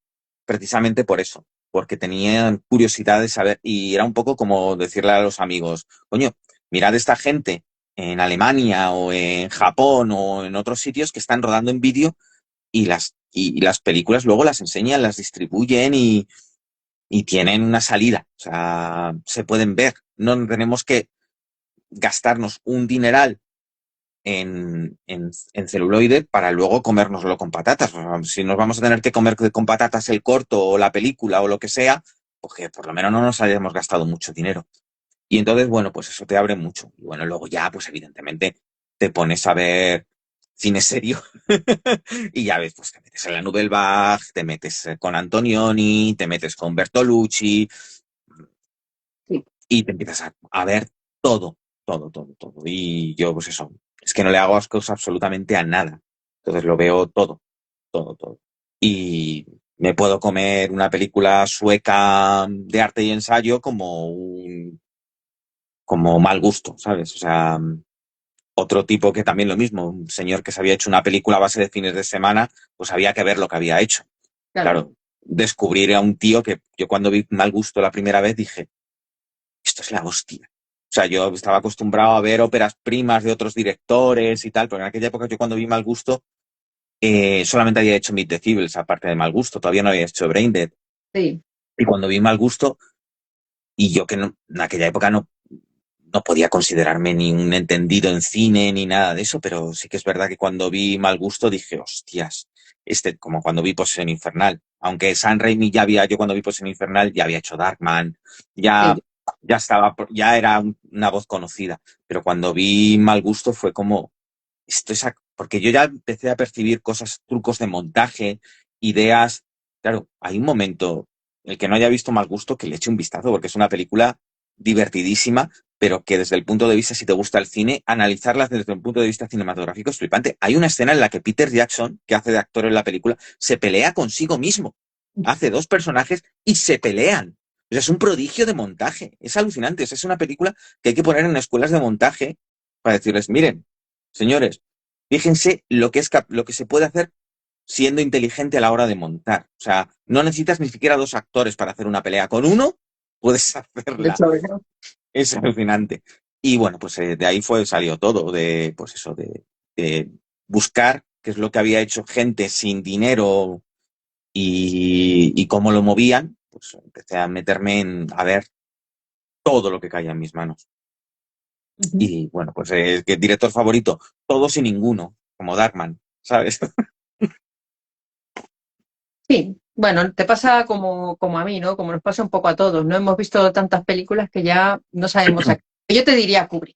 B: precisamente por eso, porque tenía curiosidad de saber y era un poco como decirle a los amigos, coño, mirad esta gente en Alemania o en Japón o en otros sitios que están rodando en vídeo y las películas luego las enseñan, las distribuyen y tienen una salida, o sea, se pueden ver. No tenemos que gastarnos un dineral en celuloide para luego comérnoslo con patatas. O sea, si nos vamos a tener que comer con patatas el corto o la película o lo que sea, pues que por lo menos no nos hayamos gastado mucho dinero. Y entonces, bueno, pues eso te abre mucho. Y bueno, luego ya, pues evidentemente, te pones a ver cine serio y ya ves, pues te metes en la Nouvelle Vague, te metes con Antonioni, te metes con Bertolucci
A: Sí,
B: y te empiezas a ver todo, todo, todo, todo. Y yo, pues eso, es que no le hago ascos absolutamente a nada. Entonces lo veo todo, todo, todo. Y me puedo comer una película sueca de arte y ensayo como mal gusto, ¿sabes? O sea, otro tipo que también lo mismo, un señor que se había hecho una película a base de fines de semana, pues había que ver lo que había hecho.
A: claro.
B: Claro, descubrir a un tío que yo cuando vi Mal Gusto la primera vez dije, esto es la hostia. O sea, yo estaba acostumbrado a ver óperas primas de otros directores y tal, pero en aquella época yo cuando vi Mal Gusto solamente había hecho Meet the Feebles, aparte de Mal Gusto, todavía no había hecho Braindead.
A: Sí,
B: Y cuando vi Mal Gusto, y yo que en aquella época no podía considerarme ni un entendido en cine ni nada de eso, pero sí que es verdad que cuando vi Mal Gusto dije, hostias, como cuando vi Posesión Infernal. Aunque San Raimi ya había, yo cuando vi Posesión Infernal ya había hecho Darkman, ya,
A: sí.
B: ya estaba, ya era una voz conocida, pero cuando vi Mal Gusto fue como, porque yo ya empecé a percibir cosas, trucos de montaje, ideas. Claro, hay un momento, el que no haya visto Mal Gusto, que le eche un vistazo, porque es una película divertidísima, pero que desde el punto de vista, si te gusta el cine, analizarlas desde un punto de vista cinematográfico es flipante. Hay una escena en la que Peter Jackson, que hace de actor en la película, se pelea consigo mismo. Hace dos personajes y se pelean. O sea, es un prodigio de montaje. Es alucinante. O sea, es una película que hay que poner en escuelas de montaje para decirles, miren, señores, fíjense lo que se puede hacer siendo inteligente a la hora de montar. O sea, no necesitas ni siquiera dos actores para hacer una pelea. Con uno puedes
A: De
B: hacerla.
A: hecho, ¿no?
B: Es alucinante. Y bueno, pues de ahí salió todo, de pues eso, de buscar qué es lo que había hecho gente sin dinero y cómo lo movían. Pues empecé a meterme a ver todo lo que caía en mis manos.
A: Ujú.
B: Y bueno, pues que director favorito, todos y ninguno, como Darkman, ¿sabes?
A: Sí, bueno, te pasa como a mí, ¿no? Como nos pasa un poco a todos, ¿no? Hemos visto tantas películas que ya no sabemos a qué. Yo te diría Kubrick,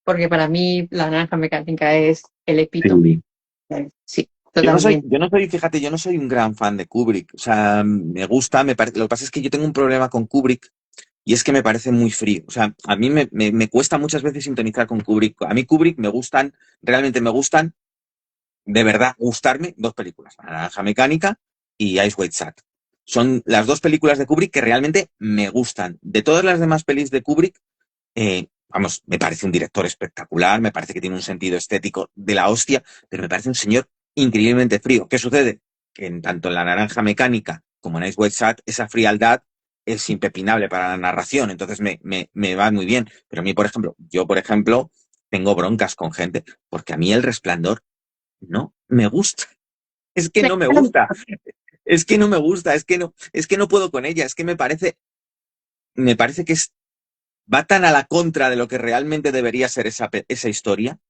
A: porque para mí La Naranja Mecánica es el epítome.
B: Sí.
A: Sí, totalmente.
B: Yo no soy, fíjate, yo no soy un gran fan de Kubrick. O sea, me gusta, me parece, lo que pasa es que yo tengo un problema con Kubrick y es que me parece muy frío. O sea, a mí me cuesta muchas veces sintonizar con Kubrick. A mí Kubrick me gustan, realmente me gustan, de verdad, gustarme dos películas, La Naranja Mecánica y Ice White Shut. Son las dos películas de Kubrick que realmente me gustan. De todas las demás pelis de Kubrick, vamos, me parece un director espectacular, me parece que tiene un sentido estético de la hostia, pero me parece un señor increíblemente frío. ¿Qué sucede? Que tanto en La Naranja Mecánica como en Ice White Shut, esa frialdad es impepinable para la narración, entonces me va muy bien. Pero a mí, por ejemplo, tengo broncas con gente, porque a mí El Resplandor no me gusta. Es que
A: Me
B: no me
A: encanta.
B: gusta, es que no me gusta, es que no puedo con ella, es que me parece que va tan a la contra de lo que realmente debería ser esa historia,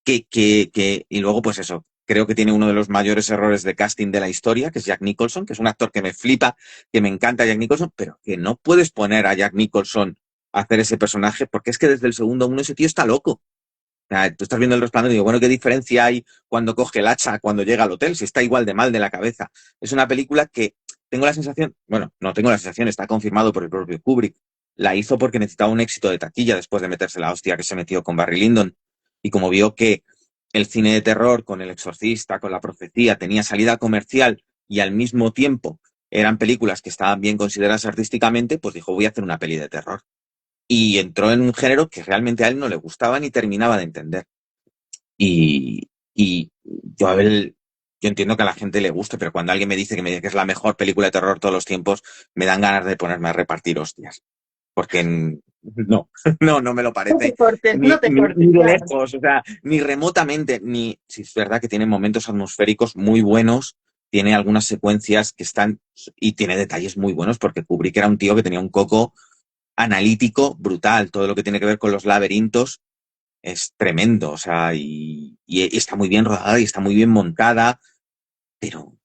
B: y luego pues eso, creo que tiene uno de los mayores errores de casting de la historia, que es Jack Nicholson, que es un actor que me flipa, que me encanta Jack Nicholson, pero que no puedes poner a Jack Nicholson a hacer ese personaje, porque es que desde el segundo uno ese tío está loco. O sea, tú estás viendo El Resplandor y digo, bueno, ¿qué diferencia hay cuando coge el hacha, cuando llega al hotel? Si está igual de mal de la cabeza. Es una película que tengo la sensación, bueno, no tengo la sensación, está confirmado por el propio Kubrick. La hizo porque necesitaba un éxito de taquilla después de meterse la hostia que se metió con Barry Lyndon. Y como vio que el cine de terror con El Exorcista, con La Profecía, tenía salida comercial y al mismo tiempo eran películas que estaban bien consideradas artísticamente, pues dijo, voy a hacer una peli de terror. Y entró en un género que realmente a él no le gustaba ni terminaba de entender. Y yo, yo entiendo que a la gente le guste, pero cuando alguien me dice que es la mejor película de terror de todos los tiempos, me dan ganas de ponerme a repartir hostias. Porque no, no me lo
A: No te
B: parece
A: cortes, no te cortes,
B: ni de
A: claro.
B: lejos, o sea, ni remotamente, ni, si es verdad que tiene momentos atmosféricos muy buenos, tiene algunas secuencias que están, y tiene detalles muy buenos, porque Kubrick era un tío que tenía un coco analítico brutal, todo lo que tiene que ver con los laberintos es tremendo, o sea, y está muy bien rodada y está muy bien montada, pero,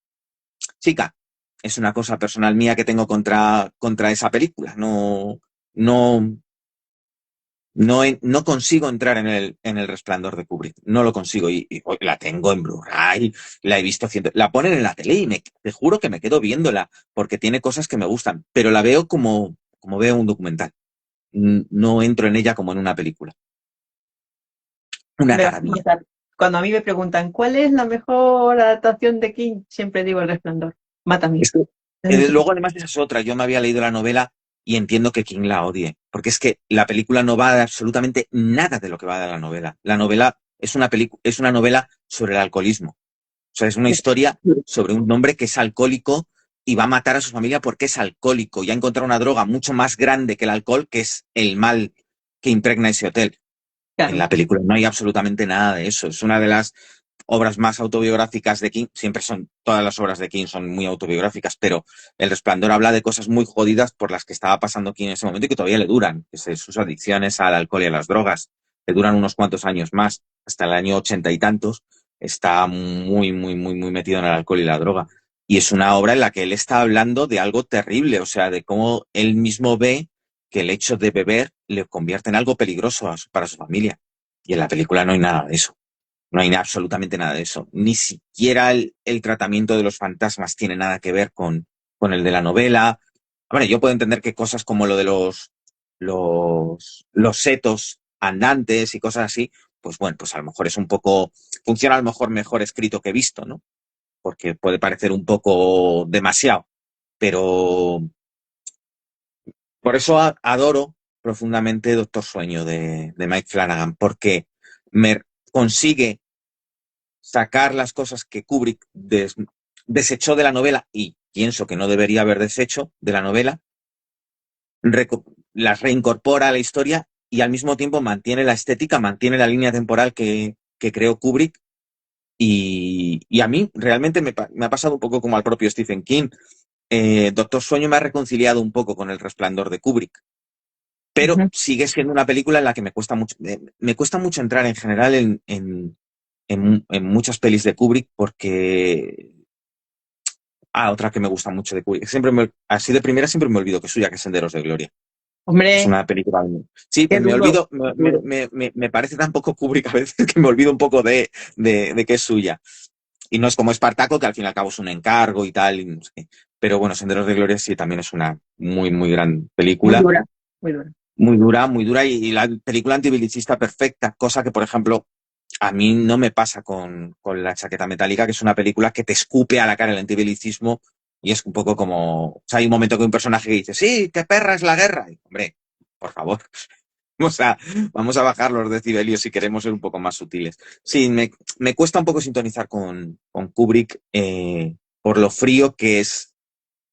B: chica, es una cosa personal mía que tengo contra esa película, no, no, No consigo entrar en el Resplandor de Kubrick, no lo consigo y la tengo en Blu-ray, la he visto haciendo, la ponen en la tele y te juro que me quedo viéndola porque tiene cosas que me gustan, pero la veo como veo un documental. No entro en ella como en una película. Una
A: Me vas a
B: maravilla.
A: matar. Cuando a mí me preguntan cuál es la mejor adaptación de King, siempre digo El Resplandor. Mátame.
B: Es que, luego además esa es otra, yo me había leído la novela y entiendo que King la odie, porque es que la película no va de absolutamente nada de lo que va de la novela. La novela es una novela sobre el alcoholismo. O sea, es una historia sobre un hombre que es alcohólico y va a matar a su familia porque es alcohólico y ha encontrado una droga mucho más grande que el alcohol, que es el mal que impregna ese hotel. En
A: Claro.
B: la película no hay absolutamente nada de eso. Es una de las obras más autobiográficas de King. Siempre todas las obras de King son muy autobiográficas, pero El Resplandor habla de cosas muy jodidas por las que estaba pasando King en ese momento y que todavía le duran, que es sus adicciones al alcohol y a las drogas, que duran unos cuantos años más, hasta el año 80 y tantos, está muy, muy, muy, muy metido en el alcohol y la droga. Y es una obra en la que él está hablando de algo terrible, o sea, de cómo él mismo ve que el hecho de beber le convierte en algo peligroso para su familia. Y en la película no hay nada de eso. No hay absolutamente nada de eso. Ni siquiera el tratamiento de los fantasmas tiene nada que ver con el de la novela. Bueno, yo puedo entender que cosas como lo de los setos andantes y cosas así, pues bueno, pues a lo mejor es un poco, funciona a lo mejor mejor escrito que visto, ¿no? Porque puede parecer un poco demasiado. Pero por eso adoro profundamente Doctor Sueño de Mike Flanagan, porque me consigue sacar las cosas que Kubrick desechó de la novela y pienso que no debería haber deshecho de la novela, las reincorpora a la historia y al mismo tiempo mantiene la estética, mantiene la línea temporal que creó Kubrick. Y a mí realmente me ha pasado un poco como al propio Stephen King. Doctor Sueño me ha reconciliado un poco con El Resplandor de Kubrick, pero
A: Ujú.
B: sigue siendo una película en la que me cuesta mucho entrar en general en muchas pelis de Kubrick porque... Ah, otra que me gusta mucho de Kubrick. Así de primera siempre me olvido que es suya, que es Senderos de Gloria. Es
A: Hombre,
B: una película. Sí,
A: qué
B: me
A: duro,
B: olvido,
A: duro.
B: me parece tan poco Kubrick a veces que me olvido un poco de que es suya. Y no es como Espartaco, que al fin y al cabo es un encargo y tal. Y no sé qué. Pero bueno, Senderos de Gloria sí también es una muy, muy gran
A: Muy
B: película.
A: dura, muy dura.
B: Muy dura y la película antibelicista perfecta, cosa que, por ejemplo, a mí no me pasa con La chaqueta metálica, que es una película que te escupe a la cara el antibelicismo y es un poco como... O sea, hay un momento que un personaje que dice, sí, qué perra es la guerra. Y, hombre, por favor, vamos a bajar los decibelios si queremos ser un poco más sutiles. Sí, me cuesta un poco sintonizar con Kubrick por lo frío que es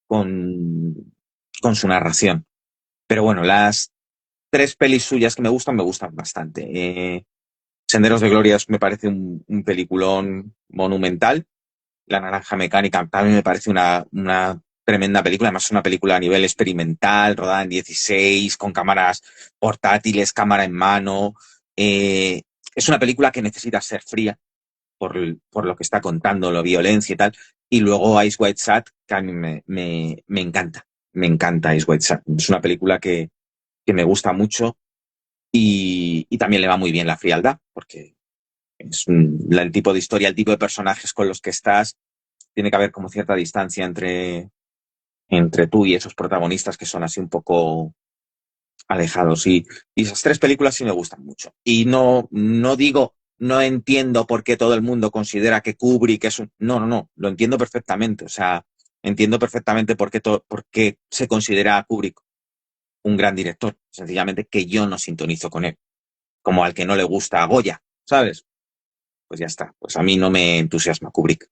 B: con su narración. Pero bueno, las tres pelis suyas que me gustan bastante. Senderos de Gloria me parece un peliculón monumental. La Naranja Mecánica también me parece una tremenda película. Además, es una película a nivel experimental, rodada en 16, con cámaras portátiles, cámara en mano. Eh, es una película que necesita ser fría por lo que está contando, la violencia y tal. Y luego Ice White Sat, que a mí me encanta. Me encanta Ice White Sat. Es una película que me gusta mucho y también le va muy bien la frialdad, porque es el tipo de historia, el tipo de personajes con los que estás, tiene que haber como cierta distancia entre tú y esos protagonistas que son así un poco alejados. Y esas tres películas sí me gustan mucho. Y no digo, no entiendo por qué todo el mundo considera que Kubrick es un... No, no, no, lo entiendo perfectamente. O sea, entiendo perfectamente por qué se considera a Kubrick un gran director. Sencillamente que yo no sintonizo con él, como al que no le gusta a Goya, ¿sabes? Pues ya está. Pues a mí no me entusiasma Kubrick.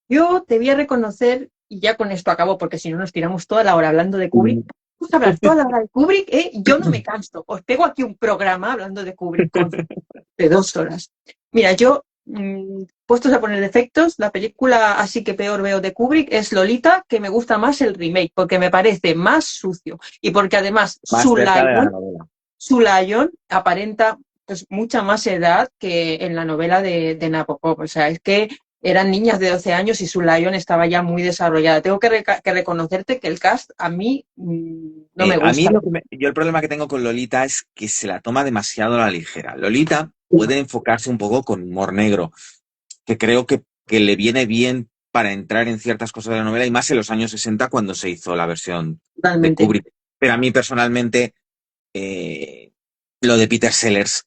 A: Yo te voy a reconocer, y ya con esto acabo, porque si no nos tiramos toda la hora hablando de Kubrick. Vamos a hablar toda la hora de Kubrick, ¿eh? Yo no me canso. Os pego aquí un programa hablando de Kubrick de 2 horas. Mira, yo, puestos a poner defectos, la película así que peor veo de Kubrick es Lolita, que me gusta más el remake, porque me parece más sucio y porque además
B: Más cerca de la novela.
A: Sulayon aparenta pues mucha más edad que en la novela de Nabokov. O sea, es que eran niñas de 12 años y su Lion estaba ya muy desarrollada. Tengo que reconocerte que el cast a mí no me
B: A mí
A: gusta.
B: yo el problema que tengo con Lolita es que se la toma demasiado a la ligera. Lolita puede enfocarse un poco con humor negro, que creo que le viene bien para entrar en ciertas cosas de la novela, y más en los años 60 cuando se hizo la versión de
A: Totalmente.
B: Kubrick. Pero a mí personalmente eh, lo de Peter Sellers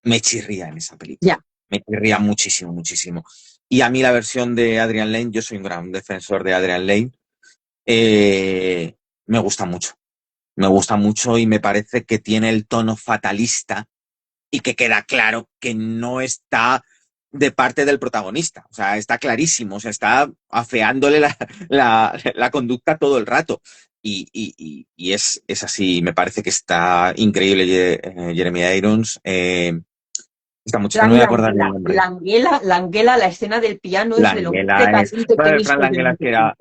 B: me chirría en esa
A: Ya,
B: película. Me chirría muchísimo, muchísimo. Y a mí la versión de Adrian Lane, yo soy un gran defensor de Adrian Lane, eh, me gusta mucho. Me gusta mucho y me parece que tiene el tono fatalista y que queda claro que no está de parte del protagonista. O sea, está clarísimo, o sea, está afeándole la conducta todo el rato. Y es así, me parece que está increíble Jeremy Irons. Esta muchacha, no me voy a acordar el nombre.
A: Languela, la escena del piano es de lo más
B: Langella es.
A: decadente que he
B: Bueno, Fran
A: visto yo
B: Langella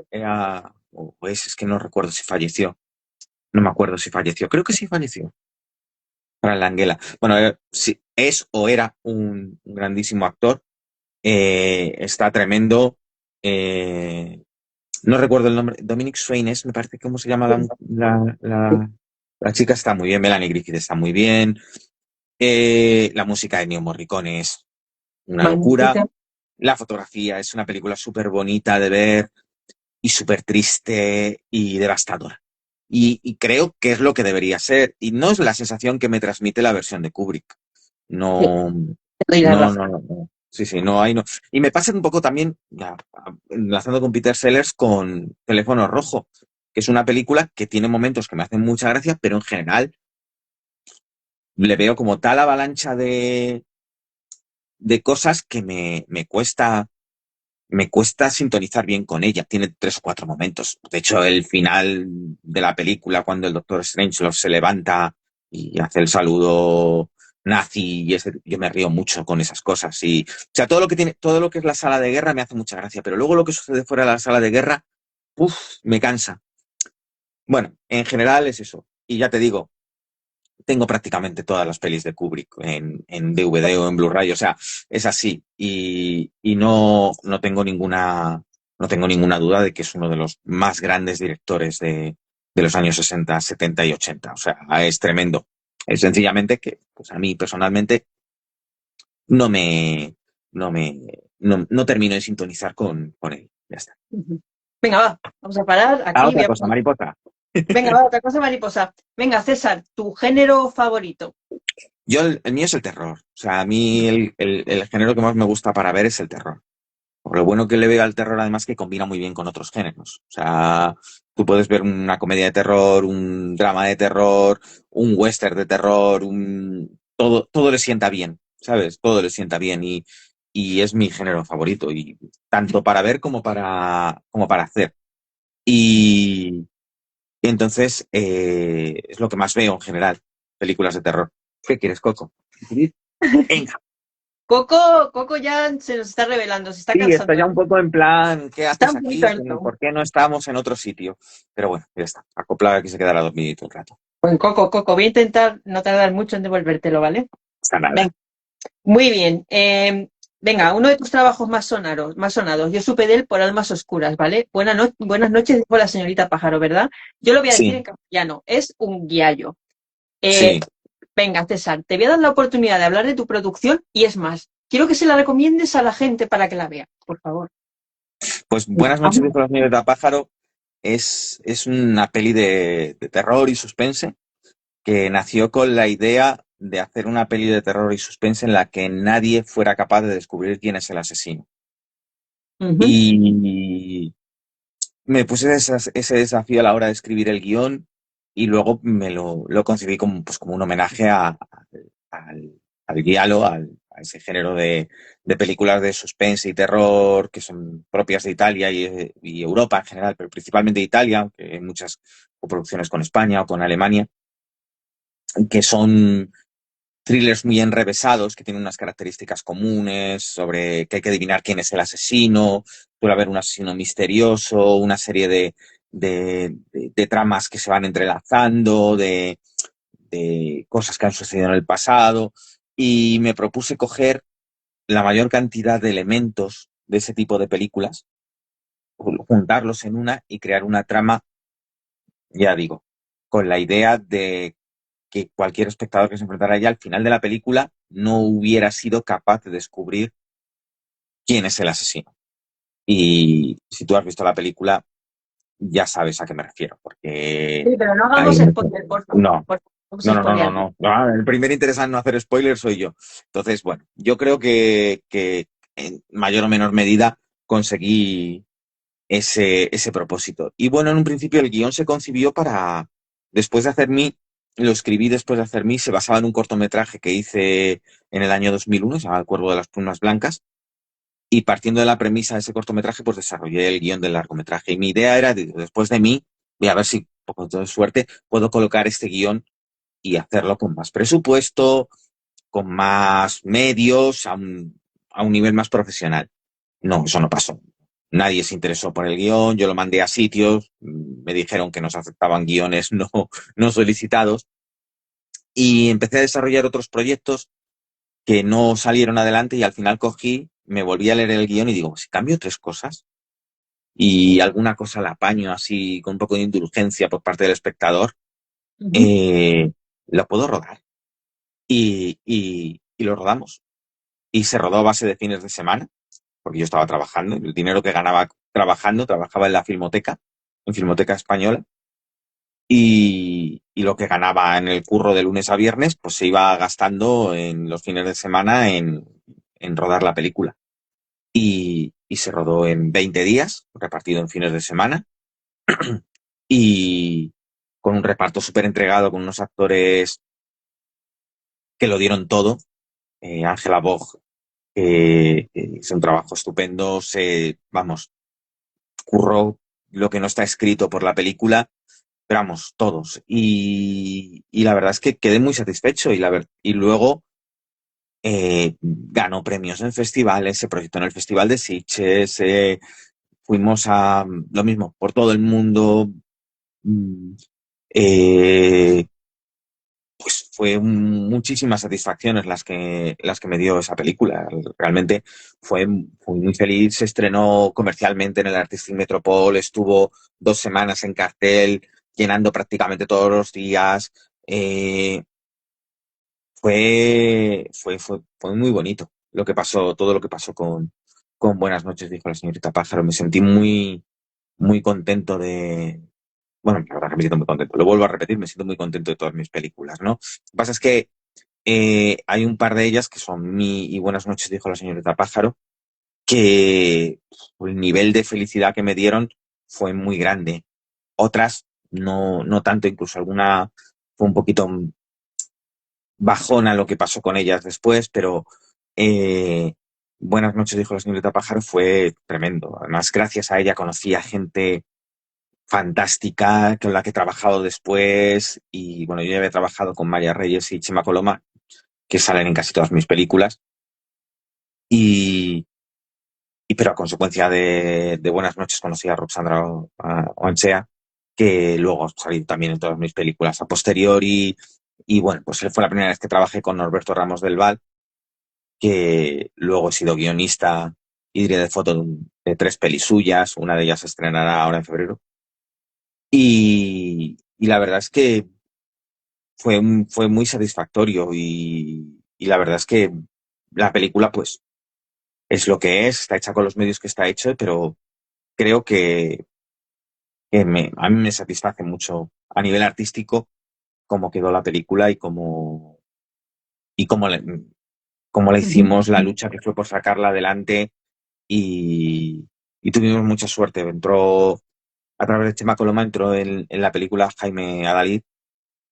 B: que
A: nunca.
B: pues es que no recuerdo si falleció. No me acuerdo si falleció. Creo que sí falleció. Fran Langella. Bueno, sí, es o era un grandísimo actor. Está tremendo. Eh, no recuerdo el nombre. Dominic Swain es, me parece, ¿cómo se llama la chica? Está muy bien. Melanie Griffith está muy bien. La música de Ennio Morricone es una locura.
A: Magnífica.
B: La fotografía es una película súper bonita de ver y súper triste y devastadora. Y creo que es lo que debería ser. Y no es la sensación que me transmite la versión de Kubrick.
A: Sí,
B: No,
A: te doy la
B: no,
A: razón.
B: no, no. No. Sí, sí, no hay no. Y me pasa un poco también, ya, enlazando con Peter Sellers, con Teléfono Rojo, que es una película que tiene momentos que me hacen mucha gracia, pero en general le veo como tal avalancha de cosas que me cuesta sintonizar bien con ella. Tiene 3 o 4 momentos. De hecho, el final de la película, cuando el Doctor Strangelove se levanta y hace el saludo nazi, yo me río mucho con esas cosas. Y, o sea, todo lo que es la sala de guerra me hace mucha gracia, pero luego lo que sucede fuera de la sala de guerra, me cansa. Bueno, en general es eso. Y ya te digo, tengo prácticamente todas las pelis de Kubrick en DVD o en Blu-ray, o sea, es así. Y no tengo ninguna duda de que es uno de los más grandes directores de los años 60, 70 y 80. O sea, es tremendo. Es sencillamente que, pues a mí personalmente, no me, no termino de sintonizar con él. Ya está.
A: Ujú. Venga, va, vamos a parar
B: Ah,
A: aquí.
B: otra cosa, mariposa.
A: Venga, va, otra cosa mariposa. Venga, César, tu género favorito.
B: El mío es el terror. O sea, a mí el género que más me gusta para ver es el terror. Por lo bueno que le veo al terror, además, que combina muy bien con otros géneros. O sea, tú puedes ver una comedia de terror, un drama de terror, un western de terror, todo le sienta bien, ¿sabes? Todo le sienta bien y es mi género favorito, y tanto para ver como para hacer. Y, y entonces es lo que más veo en general, películas de terror. ¿Qué quieres, Coco? Venga.
A: Coco ya se nos está revelando, se está
B: Sí, está
A: cansando.
B: ya un poco en plan, ¿qué
A: Está
B: haces
A: un poquito
B: aquí?
A: harto.
B: ¿Por qué no estamos en otro sitio? Pero bueno, ya está. Acoplada que se quedará dormidito un rato.
A: Pues Coco, voy a intentar no tardar mucho en devolvértelo, ¿vale?
B: Está nada.
A: Venga, muy bien. Venga, uno de tus trabajos más sonados. Yo supe de él por Almas Oscuras, ¿vale? Buenas noches, dijo la señorita Pájaro, ¿verdad? Yo lo voy a decir
B: Sí,
A: en castellano. Es un guiallo.
B: sí.
A: Venga, César, te voy a dar la oportunidad de hablar de tu producción y es más, quiero que se la recomiendes a la gente para que la vea, por favor.
B: Pues Buenas noches, dijo la señorita Pájaro. Es una peli de terror y suspense que nació con la idea de hacer una peli de terror y suspense en la que nadie fuera capaz de descubrir quién es el asesino.
A: Ujú.
B: Y me puse ese desafío a la hora de escribir el guión, y luego lo concebí como un homenaje al, al giallo, a ese género de películas de suspense y terror que son propias de Italia y Europa en general, pero principalmente de Italia, aunque hay muchas coproducciones con España o con Alemania, que son thrillers muy enrevesados, que tienen unas características comunes sobre que hay que adivinar quién es el asesino, puede haber un asesino misterioso, una serie de tramas que se van entrelazando, de cosas que han sucedido en el pasado, y me propuse coger la mayor cantidad de elementos de ese tipo de películas, juntarlos en una y crear una trama, ya digo, con la idea de que cualquier espectador que se enfrentara a ella al final de la película no hubiera sido capaz de descubrir quién es el asesino. Y si tú has visto la película, ya sabes a qué me refiero, porque
A: Sí, pero no hagamos
B: hay mucho.
A: spoiler, por favor.
B: No,
A: Por favor, no
B: no,
A: vamos a
B: no, no, no,
A: spoilear.
B: no. No, el primer interesado en no hacer spoilers soy yo. Entonces, bueno, yo creo que en mayor o menor medida conseguí ese propósito. Y bueno, en un principio el guión se concibió para, después de hacer mí, lo escribí después de hacer mí, se basaba en un cortometraje que hice en el año 2001, se llama El Cuervo de las Plumas Blancas, y partiendo de la premisa de ese cortometraje, pues desarrollé el guión del largometraje. Y mi idea era, después de mí, voy a ver si, con toda suerte, puedo colocar este guión y hacerlo con más presupuesto, con más medios, a un nivel más profesional. No, eso no pasó. Nadie se interesó por el guión, yo lo mandé a sitios, me dijeron que no se aceptaban guiones no solicitados y empecé a desarrollar otros proyectos que no salieron adelante y al final cogí, me volví a leer el guión y digo, si cambio tres cosas y alguna cosa la apaño así con un poco de indulgencia por parte del espectador,
A: Ujú.
B: eh, lo puedo rodar. Y lo rodamos. Y se rodó a base de fines de semana, porque yo estaba trabajando. El dinero que ganaba trabajando, trabajaba en la Filmoteca, en Filmoteca Española, y lo que ganaba en el curro de lunes a viernes, pues se iba gastando en los fines de semana en rodar la película. Y se rodó en 20 días, repartido en fines de semana, y con un reparto súper entregado, con unos actores que lo dieron todo. Ángela Bog hizo un trabajo estupendo, vamos, curró lo que no está escrito por la película, pero vamos, todos. Y la verdad es que quedé muy satisfecho y luego ganó premios en festivales, se proyectó en el Festival de Sitges, fuimos a lo mismo, por todo el mundo. mm, eh, pues fue muchísimas satisfacciones las que me dio esa película. Realmente fui muy feliz. Se estrenó comercialmente en el Artistic Metropol, estuvo 2 semanas en cartel, llenando prácticamente todos los días. Eh, fue muy bonito lo que pasó, todo lo que pasó con Buenas noches, dijo la señorita Pájaro. Me sentí muy, muy contento bueno, la verdad que me siento muy contento. Lo vuelvo a repetir, me siento muy contento de todas mis películas, ¿no? Lo que pasa es que hay un par de ellas que son Mi y Buenas noches, dijo la señorita Pájaro, que el nivel de felicidad que me dieron fue muy grande. Otras no tanto, incluso alguna fue un poquito bajona lo que pasó con ellas después, pero eh, Buenas noches, dijo la señorita Pájaro, fue tremendo. Además, gracias a ella conocí a gente fantástica con la que he trabajado después y bueno, yo ya había trabajado con María Reyes y Chema Coloma, que salen en casi todas mis películas. Y, pero a consecuencia de Buenas noches conocí a Roxandra Oanchea, que luego ha salido también en todas mis películas a posteriori. Y bueno, pues él fue la primera vez que trabajé con Norberto Ramos del Val, que luego he sido guionista y director de foto de tres pelis suyas, una de ellas se estrenará ahora en febrero. Y la verdad es que fue muy satisfactorio y la verdad es que la película pues es lo que es, está hecha con los medios que está hecho, pero creo que a mí me satisface mucho a nivel artístico cómo quedó la película y cómo la
A: Ujú.
B: hicimos, la lucha que fue por sacarla adelante y tuvimos mucha suerte. Entró, a través de Chema Coloma, entró en la película Jaime Adalid,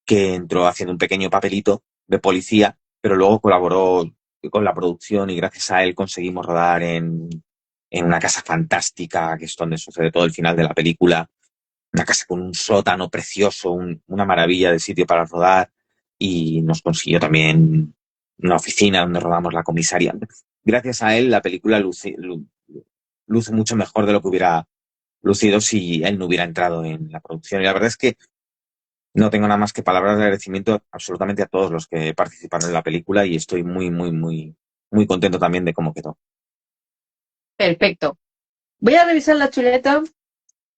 B: que entró haciendo un pequeño papelito de policía, pero luego colaboró con la producción y gracias a él conseguimos rodar en una casa fantástica, que es donde sucede todo el final de la película, una casa con un sótano precioso, una maravilla de sitio para rodar y nos consiguió también una oficina donde rodamos la comisaría. Gracias a él la película luce mucho mejor de lo que hubiera lucido si él no hubiera entrado en la producción. Y la verdad es que no tengo nada más que palabras de agradecimiento absolutamente a todos los que participaron en la película y estoy muy, muy, muy, muy contento también de cómo quedó.
A: Perfecto. Voy a revisar la chuleta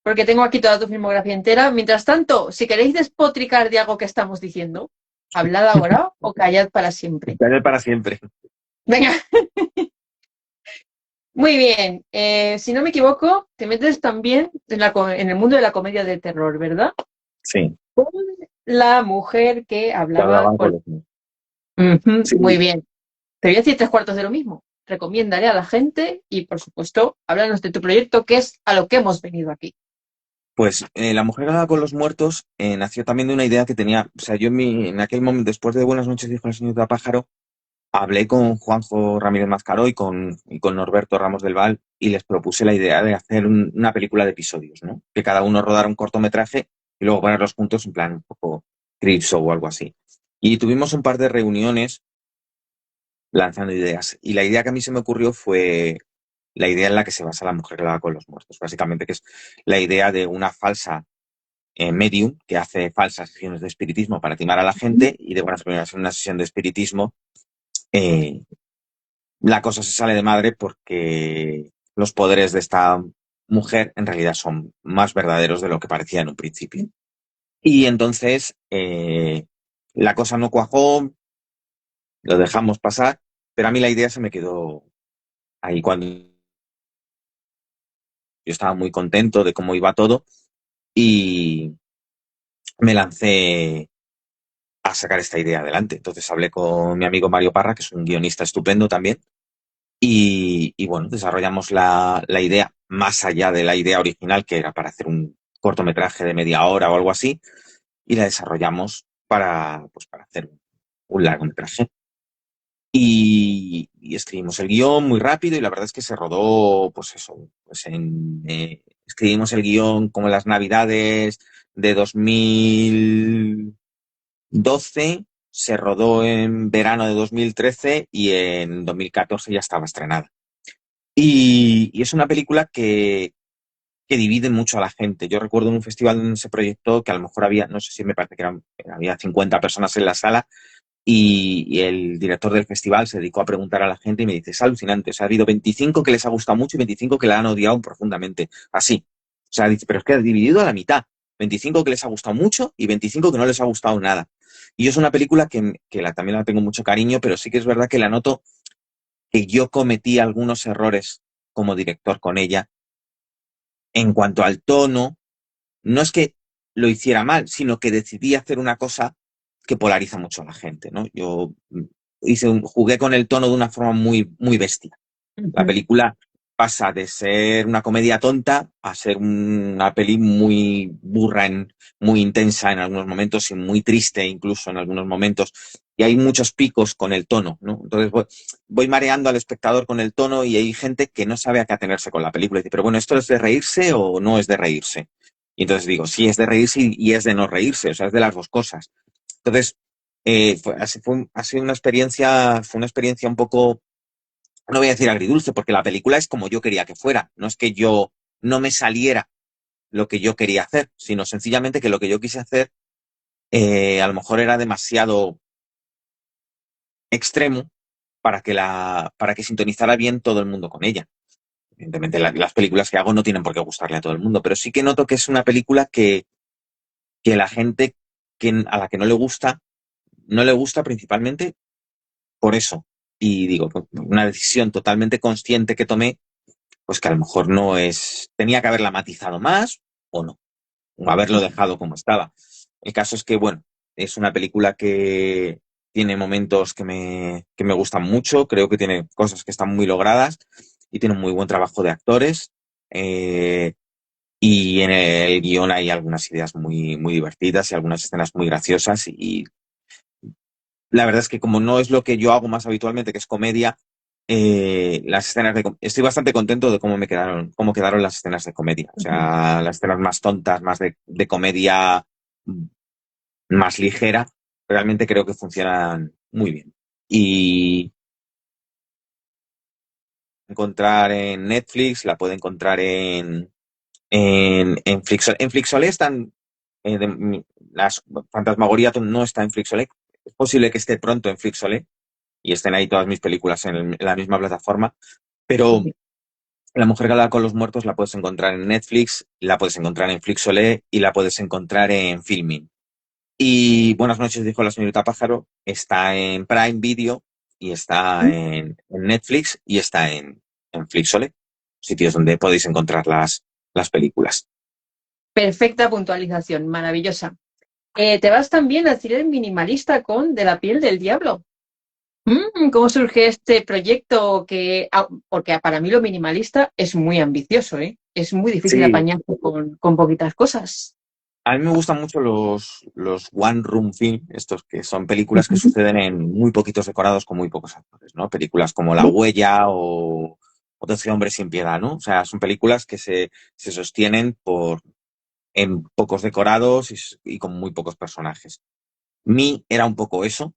A: porque tengo aquí toda tu filmografía entera. Mientras tanto, si queréis despotricar de algo que estamos diciendo, hablad ahora o callad para siempre.
B: Dale para siempre.
A: Venga, muy bien. Si no me equivoco, te metes también en el mundo de la comedia de terror, ¿verdad?
B: Sí,
A: Con la mujer que
B: te
A: hablaba
B: hablaba con
A: con...
B: los míos.
A: Ujú,
B: Sí,
A: muy bien. Te voy a decir tres cuartos de lo mismo. Recomiéndale a la gente y, por supuesto, háblanos de tu proyecto, que es a lo que hemos venido aquí.
B: pues La mujer hablaba con los muertos nació también de una idea que tenía, o sea, yo en aquel momento, después de Buenas noches, dijo la señorita Pájaro, hablé con Juanjo Ramírez Mascaró y con Norberto Ramos del Val y les propuse la idea de hacer una película de episodios, ¿no? Que cada uno rodara un cortometraje y luego ponerlos juntos en plan un poco Creepshow o algo así. Y tuvimos un par de reuniones lanzando ideas. Y la idea que a mí se me ocurrió fue la idea en la que se basa La mujer que hablaba con los muertos, básicamente, que es la idea de una falsa medium que hace falsas sesiones de espiritismo para timar a la gente y de buenas primeras en una sesión de espiritismo eh, la cosa se sale de madre porque los poderes de esta mujer en realidad son más verdaderos de lo que parecía en un principio. Y entonces la cosa no cuajó, lo dejamos pasar, pero a mí la idea se me quedó ahí cuando yo estaba muy contento de cómo iba todo y me lancé a sacar esta idea adelante. Entonces hablé con mi amigo Mario Parra, que es un guionista estupendo también, y bueno, desarrollamos la idea más allá de la idea original, que era para hacer un cortometraje de media hora o algo así, y la desarrollamos para hacer un largometraje. Y escribimos el guión muy rápido y la verdad es que se rodó, pues eso, escribimos el guión como en las Navidades de 2012, se rodó en verano de 2013 y en 2014 ya estaba estrenada. Y es una película que divide mucho a la gente. Yo recuerdo en un festival donde se proyectó que a lo mejor había, no sé si me parece que había 50 personas en la sala y el director del festival se dedicó a preguntar a la gente y me dice, es alucinante, o sea, ha habido 25 que les ha gustado mucho y 25 que la han odiado profundamente. Así. O sea, dice, pero es que ha dividido a la mitad. 25 que les ha gustado mucho y 25 que no les ha gustado nada. Y es una película que también la tengo mucho cariño, pero sí que es verdad que la noto que yo cometí algunos errores como director con ella en cuanto al tono. No es que lo hiciera mal, sino que decidí hacer una cosa que polariza mucho a la gente, ¿no? Yo jugué con el tono de una forma muy, muy bestia. La
A: Ujú.
B: película pasa de ser una comedia tonta a ser una peli muy burra, muy intensa en algunos momentos y muy triste incluso en algunos momentos. Y hay muchos picos con el tono, ¿no? Entonces voy mareando al espectador con el tono y hay gente que no sabe a qué atenerse con la película. Y dice, pero bueno, ¿esto es de reírse o no es de reírse? Y entonces digo, sí, es de reírse y es de no reírse, o sea, es de las dos cosas. Entonces, ha sido fue una experiencia un poco, no voy a decir agridulce, porque la película es como yo quería que fuera. No es que yo no me saliera lo que yo quería hacer, sino sencillamente que lo que yo quise hacer a lo mejor era demasiado extremo para que sintonizara bien todo el mundo con ella. Evidentemente, las películas que hago no tienen por qué gustarle a todo el mundo, pero sí que noto que es una película que la gente a la que no le gusta principalmente por eso. Y digo, pues, una decisión totalmente consciente que tomé, pues que a lo mejor no es, tenía que haberla matizado más o no, o haberlo dejado como estaba. El caso es que, bueno, es una película que tiene momentos que me gustan mucho, creo que tiene cosas que están muy logradas y tiene un muy buen trabajo de actores. Y en el guión hay algunas ideas muy, muy divertidas y algunas escenas muy graciosas y la verdad es que como no es lo que yo hago más habitualmente, que es comedia, estoy bastante contento de cómo quedaron las escenas de comedia. O
A: Ujú.
B: sea, las escenas más tontas, más de comedia más ligera, realmente creo que funcionan muy bien. Y encontrar en Netflix, la puede encontrar en Flixolé. En Flixolé están, las Fantasmagoria no está en Flixolé. Es posible que esté pronto en Flixolé y estén ahí todas mis películas en la misma plataforma. Pero La mujer que habla con los muertos la puedes encontrar en Netflix, la puedes encontrar en Flixolé y la puedes encontrar en Filmin. Y Buenas noches, dijo la señorita Pájaro, está en Prime Video y está en Netflix y está en Flixolé, sitios donde podéis encontrar las películas.
A: Perfecta puntualización, maravillosa. Te vas también al cine minimalista con De la piel del diablo. ¿Cómo surge este proyecto? Porque para mí lo minimalista es muy ambicioso, ¿eh? Es muy difícil
B: Sí,
A: apañarse con poquitas cosas.
B: a mí me gustan mucho los One Room Film, estos que son películas que suceden en muy poquitos decorados con muy pocos actores, ¿no? Películas como La Huella o 12 hombres sin piedad, ¿no? O sea, son películas que se sostienen en pocos decorados y con muy pocos personajes. Mi era un poco eso.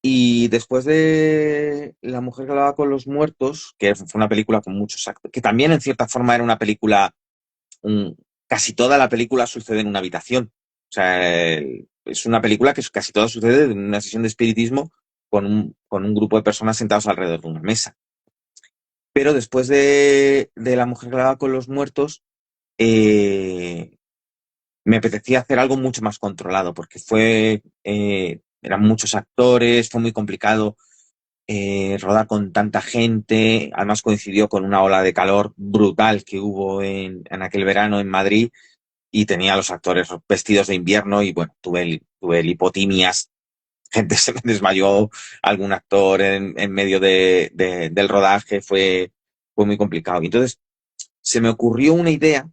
B: Y después de La mujer que hablaba con los muertos, que fue una película con muchos actores, que también en cierta forma era una película, casi toda la película sucede en una habitación. O sea, es una película que casi toda sucede en una sesión de espiritismo con un grupo de personas sentados alrededor de una mesa. Pero después de La mujer que hablaba con los muertos, eh, me apetecía hacer algo mucho más controlado, porque eran muchos actores, fue muy complicado rodar con tanta gente, además coincidió con una ola de calor brutal que hubo en aquel verano en Madrid y tenía a los actores vestidos de invierno y bueno, tuve lipotimias, gente se me desmayó, algún actor en medio del rodaje, fue muy complicado. Y entonces se me ocurrió una idea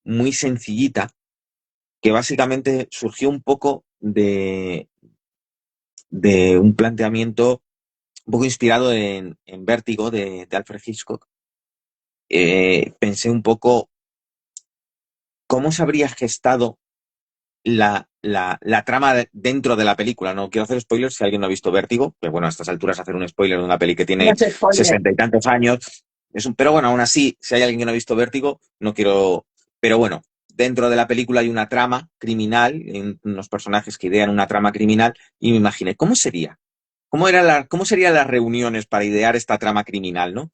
B: muy sencillita que básicamente surgió un poco de un planteamiento un poco inspirado en Vértigo de Alfred Hitchcock. Pensé un poco cómo se habría gestado la trama dentro de la película. No quiero hacer spoilers si alguien no ha visto Vértigo, que bueno, a estas alturas hacer un spoiler de una peli que
A: No
B: tiene
A: es spoiler.
B: 60 y tantos años, pero bueno, aún así, si hay alguien que no ha visto Vértigo, no quiero... Pero bueno, dentro de la película hay una trama criminal, hay unos personajes que idean una trama criminal, y me imaginé, ¿cómo sería? ¿Cómo serían las reuniones para idear esta trama criminal, ¿no?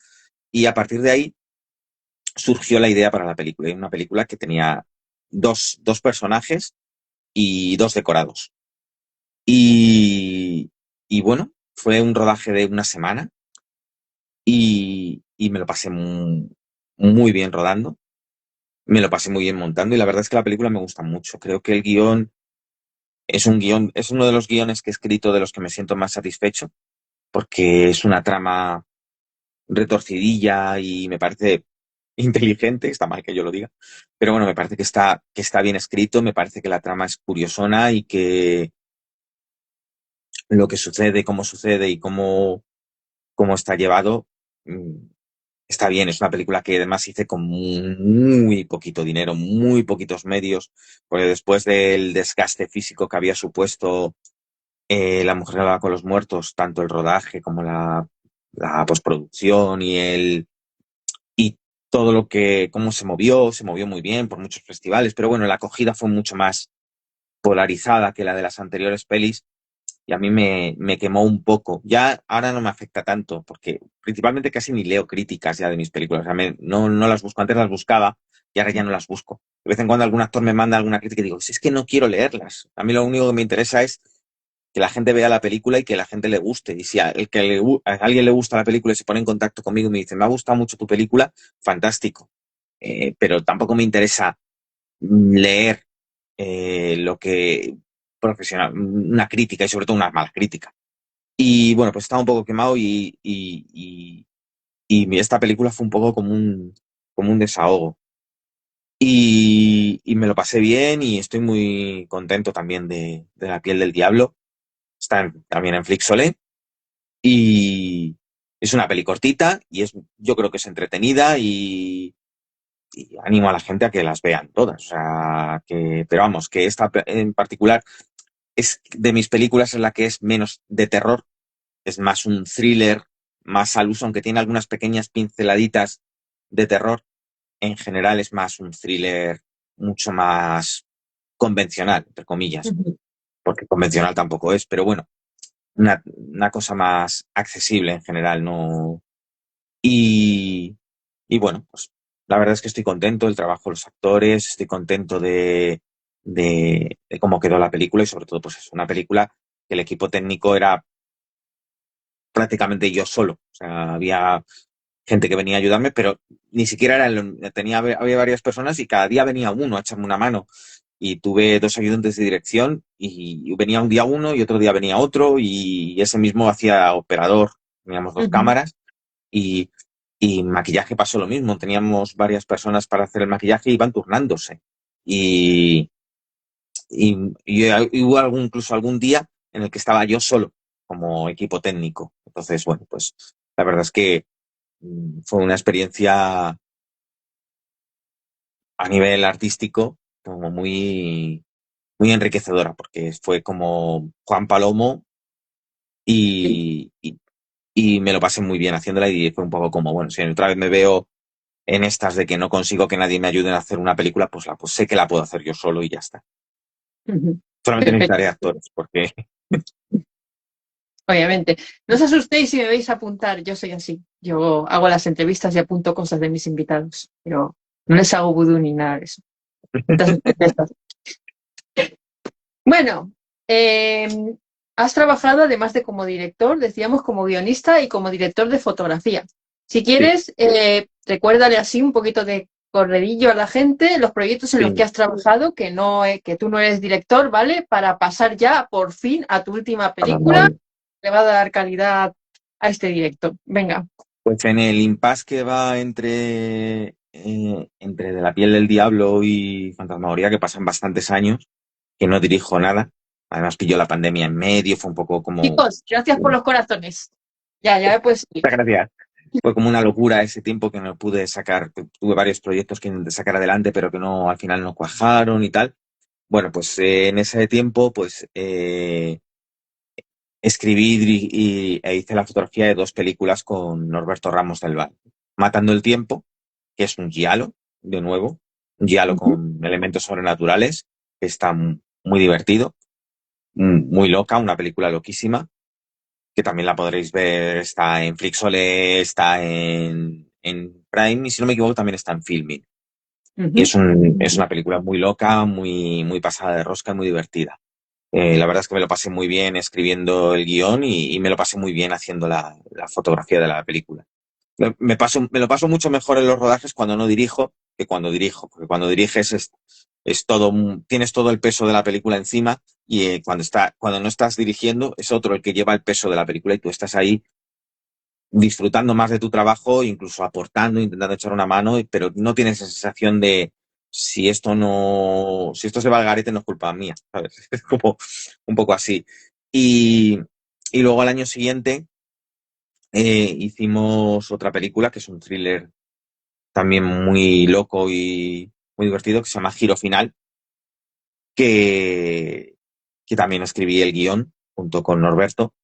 B: Y a partir de ahí surgió la idea para la película. Y una película que tenía dos personajes y dos decorados. Y, y bueno, fue un rodaje de una semana y me lo pasé muy bien rodando, me lo pasé muy bien montando y la verdad es que la película me gusta mucho. Creo que el guión, es uno de los guiones que he escrito de los que me siento más satisfecho porque es una trama retorcidilla y me parece inteligente, está mal que yo lo diga, pero bueno, me parece que está bien escrito, me parece que la trama es curiosona y que lo que sucede y cómo está llevado está bien. Es una película que además hice con muy poquito dinero, muy poquitos medios, porque después del desgaste físico que había supuesto La mujer que hablaba con los muertos, tanto el rodaje como la postproducción y todo cómo se movió muy bien por muchos festivales, pero bueno, la acogida fue mucho más polarizada que la de las anteriores pelis y a mí me quemó un poco. Ya ahora no me afecta tanto, porque principalmente casi ni leo críticas ya de mis películas. O sea, no las busco, antes las buscaba y ahora ya no las busco. De vez en cuando algún actor me manda alguna crítica y digo, si es que no quiero leerlas. A mí lo único que me interesa es que la gente vea la película y que la gente le guste. Y si a alguien le gusta la película y se pone en contacto conmigo y me dice, me ha gustado mucho tu película, fantástico. Pero tampoco me interesa leer lo que profesional, una crítica y sobre todo una mala crítica. Y bueno, pues estaba un poco quemado y esta película fue un poco como un desahogo. Y me lo pasé bien y estoy muy contento también de La piel del diablo. Está también en Flixolé y es una peli cortita y yo creo que es entretenida y animo a la gente a que las vean todas. O sea, pero vamos, que esta en particular es de mis películas en la que es menos de terror, es más un thriller, más al uso, aunque tiene algunas pequeñas pinceladitas de terror, en general es más un thriller mucho más convencional, entre comillas,
A: Ujú.
B: porque convencional tampoco es, pero bueno, una cosa más accesible en general, ¿no? Y, Y bueno, pues la verdad es que estoy contento del trabajo de los actores, estoy contento de cómo quedó la película y sobre todo pues es una película que el equipo técnico era prácticamente yo solo. O sea, había gente que venía a ayudarme, pero ni siquiera había varias personas y cada día venía uno a echarme una mano. Y tuve dos ayudantes de dirección y venía un día uno y otro día venía otro y ese mismo hacía operador. Teníamos dos
A: Ujú.
B: cámaras y, y maquillaje pasó lo mismo. Teníamos varias personas para hacer el maquillaje y iban turnándose. Y, y hubo incluso algún día en el que estaba yo solo como equipo técnico. Entonces, bueno, pues la verdad es que fue una experiencia a nivel artístico como muy enriquecedora, porque fue como Juan Palomo
A: Sí.
B: y, y, y me lo pasé muy bien haciéndola y fue un poco como, bueno, si otra vez me veo en estas de que no consigo que nadie me ayude a hacer una película, pues sé que la puedo hacer yo solo y ya está.
A: Ujú.
B: Solamente
A: Perfecto.
B: necesitaré actores, porque
A: Obviamente. No os asustéis si me veis apuntar, yo soy así. Yo hago las entrevistas y apunto cosas de mis invitados, pero no les hago vudú ni nada de eso. No te asustes, ya está. Bueno, eh, has trabajado además de como director, decíamos como guionista y como director de fotografía. Si
B: sí,
A: quieres, recuérdale así un poquito de corredillo a la gente los proyectos en los que
B: sí,
A: has trabajado, que no, que tú no eres director, ¿vale? Para pasar ya por fin a tu última película,
B: vale.
A: que va a dar calidad a este directo. Venga.
B: Pues en el impasse que va entre De la piel del diablo y Fantasmagoría, que pasan bastantes años, que no dirijo nada. Además pilló la pandemia en medio, fue un poco como...
A: Chicos, gracias por los corazones. Ya, ya me puedes ir.
B: Muchas gracias. Fue como una locura ese tiempo que no pude sacar. Tuve varios proyectos que intenté sacar adelante, pero que no, al final no cuajaron y tal. Bueno, pues en ese tiempo, pues escribí e hice la fotografía de dos películas con Norberto Ramos del Val. Matando el tiempo, que es un giallo, de nuevo, un giallo
A: Ujú,
B: con elementos sobrenaturales, que está muy divertido, muy loca, una película loquísima, que también la podréis ver, está en Flixolé, está en Prime, y si no me equivoco también está en Filmin. Y
A: ujú.
B: es una película muy loca, muy pasada de rosca, muy divertida. La verdad es que me lo pasé muy bien escribiendo el guión y me lo pasé muy bien haciendo la fotografía de la película. Me lo paso mucho mejor en los rodajes cuando no dirijo que cuando dirijo, porque cuando diriges es todo, tienes todo el peso de la película encima y cuando no estás dirigiendo es otro el que lleva el peso de la película y tú estás ahí disfrutando más de tu trabajo, incluso aportando, intentando echar una mano, pero no tienes esa sensación de si esto se va al garete no es culpa mía, ¿sabes? Es como un poco así. Y, y luego al año siguiente hicimos otra película que es un thriller también muy loco y muy divertido que se llama Giro Final, que, que también escribí el guión junto con Norberto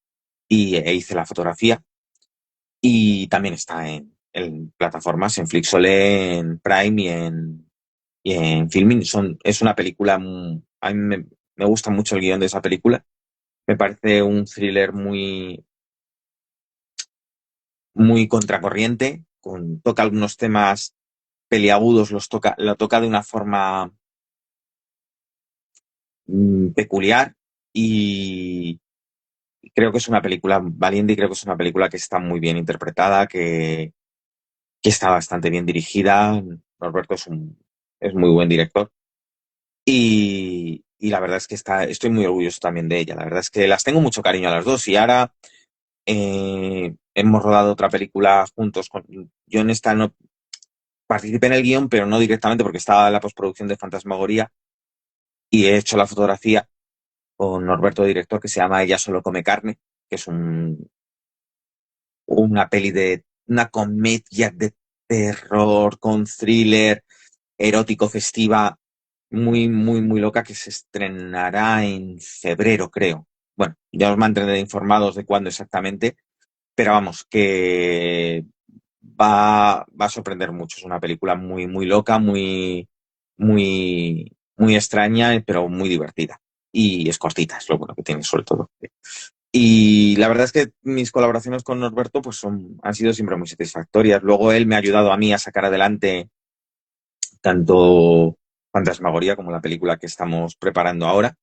B: e hice la fotografía. Y también está en plataformas, en Flixolé, en Prime y en Filmin. Es una película, a mí me gusta mucho el guión de esa película. Me parece un thriller muy contracorriente, toca algunos temas peliagudos, lo toca de una forma peculiar y creo que es una película valiente y creo que es una película que está muy bien interpretada, que está bastante bien dirigida. Norberto es muy buen director y la verdad es que estoy muy orgulloso también de ella. La verdad es que las tengo mucho cariño a las dos y ahora hemos rodado otra película juntos. Yo en esta no participé en el guión, pero no directamente porque estaba en la postproducción de Fantasmagoría y he hecho la fotografía con Norberto, director, que se llama Ella solo come carne, que es una comedia de terror con thriller erótico festiva muy loca que se estrenará en febrero, creo. Bueno, ya os mantendré informados de cuándo exactamente, pero vamos, que va a sorprender mucho. Es una película muy loca, muy extraña, pero muy divertida. Y es cortita, es lo bueno que tiene sobre todo. Y la verdad es que mis colaboraciones con Norberto pues han sido siempre muy satisfactorias. Luego él me ha ayudado a mí a sacar adelante tanto Fantasmagoría como la película que estamos preparando ahora.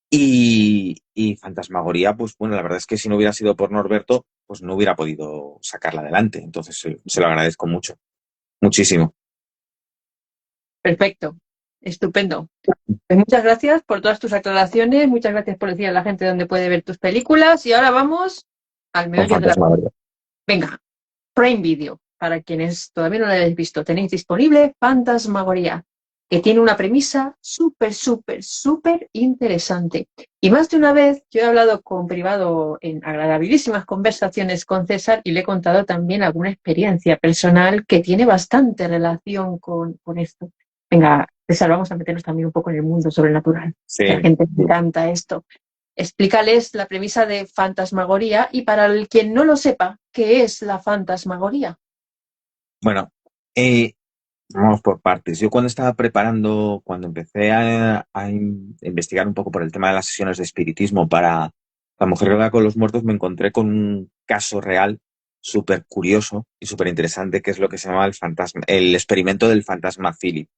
B: Y Fantasmagoría, pues bueno, la verdad es que si no hubiera sido por Norberto, pues no hubiera podido sacarla adelante. Entonces se lo agradezco mucho, muchísimo.
A: Perfecto, estupendo. Pues muchas gracias por todas tus aclaraciones, muchas gracias por decir a la gente dónde puede ver tus películas y ahora vamos al
B: Con
A: meollo de la...
B: Fantasmagoría.
A: Venga, Prime Video, para quienes todavía no lo hayáis visto, tenéis disponible Fantasmagoría, que tiene una premisa súper, súper, súper interesante. Y más de una vez yo he hablado con privado en agradabilísimas conversaciones con César y le he contado también alguna experiencia personal que tiene bastante relación con esto. Venga, César, vamos a meternos también un poco en el mundo sobrenatural, que a la
B: Sí.
A: gente le encanta esto. Explícales la premisa de fantasmagoría y para el quien no lo sepa, ¿qué es la fantasmagoría?
B: Bueno, vamos por partes. Yo cuando empecé a investigar un poco por el tema de las sesiones de espiritismo para La mujer que habla con los muertos, me encontré con un caso real súper curioso y súper interesante, que es lo que se llama el experimento del fantasma Philip.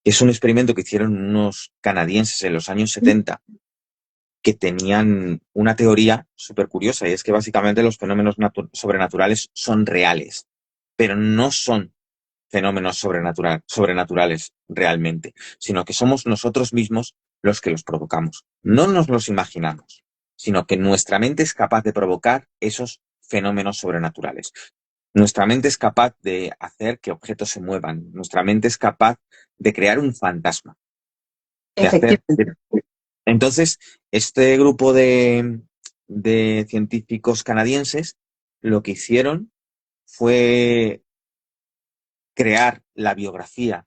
B: Es un experimento que hicieron unos canadienses en los años 70 que tenían una teoría súper curiosa, y es que básicamente los fenómenos sobrenaturales son reales, pero no son fenómenos sobrenaturales realmente, sino que somos nosotros mismos los que los provocamos. No nos los imaginamos, sino que nuestra mente es capaz de provocar esos fenómenos sobrenaturales. Nuestra mente es capaz de hacer que objetos se muevan. Nuestra mente es capaz de crear un fantasma, de hacer...
A: Efectivamente.
B: Entonces, este grupo de científicos canadienses lo que hicieron fue crear la biografía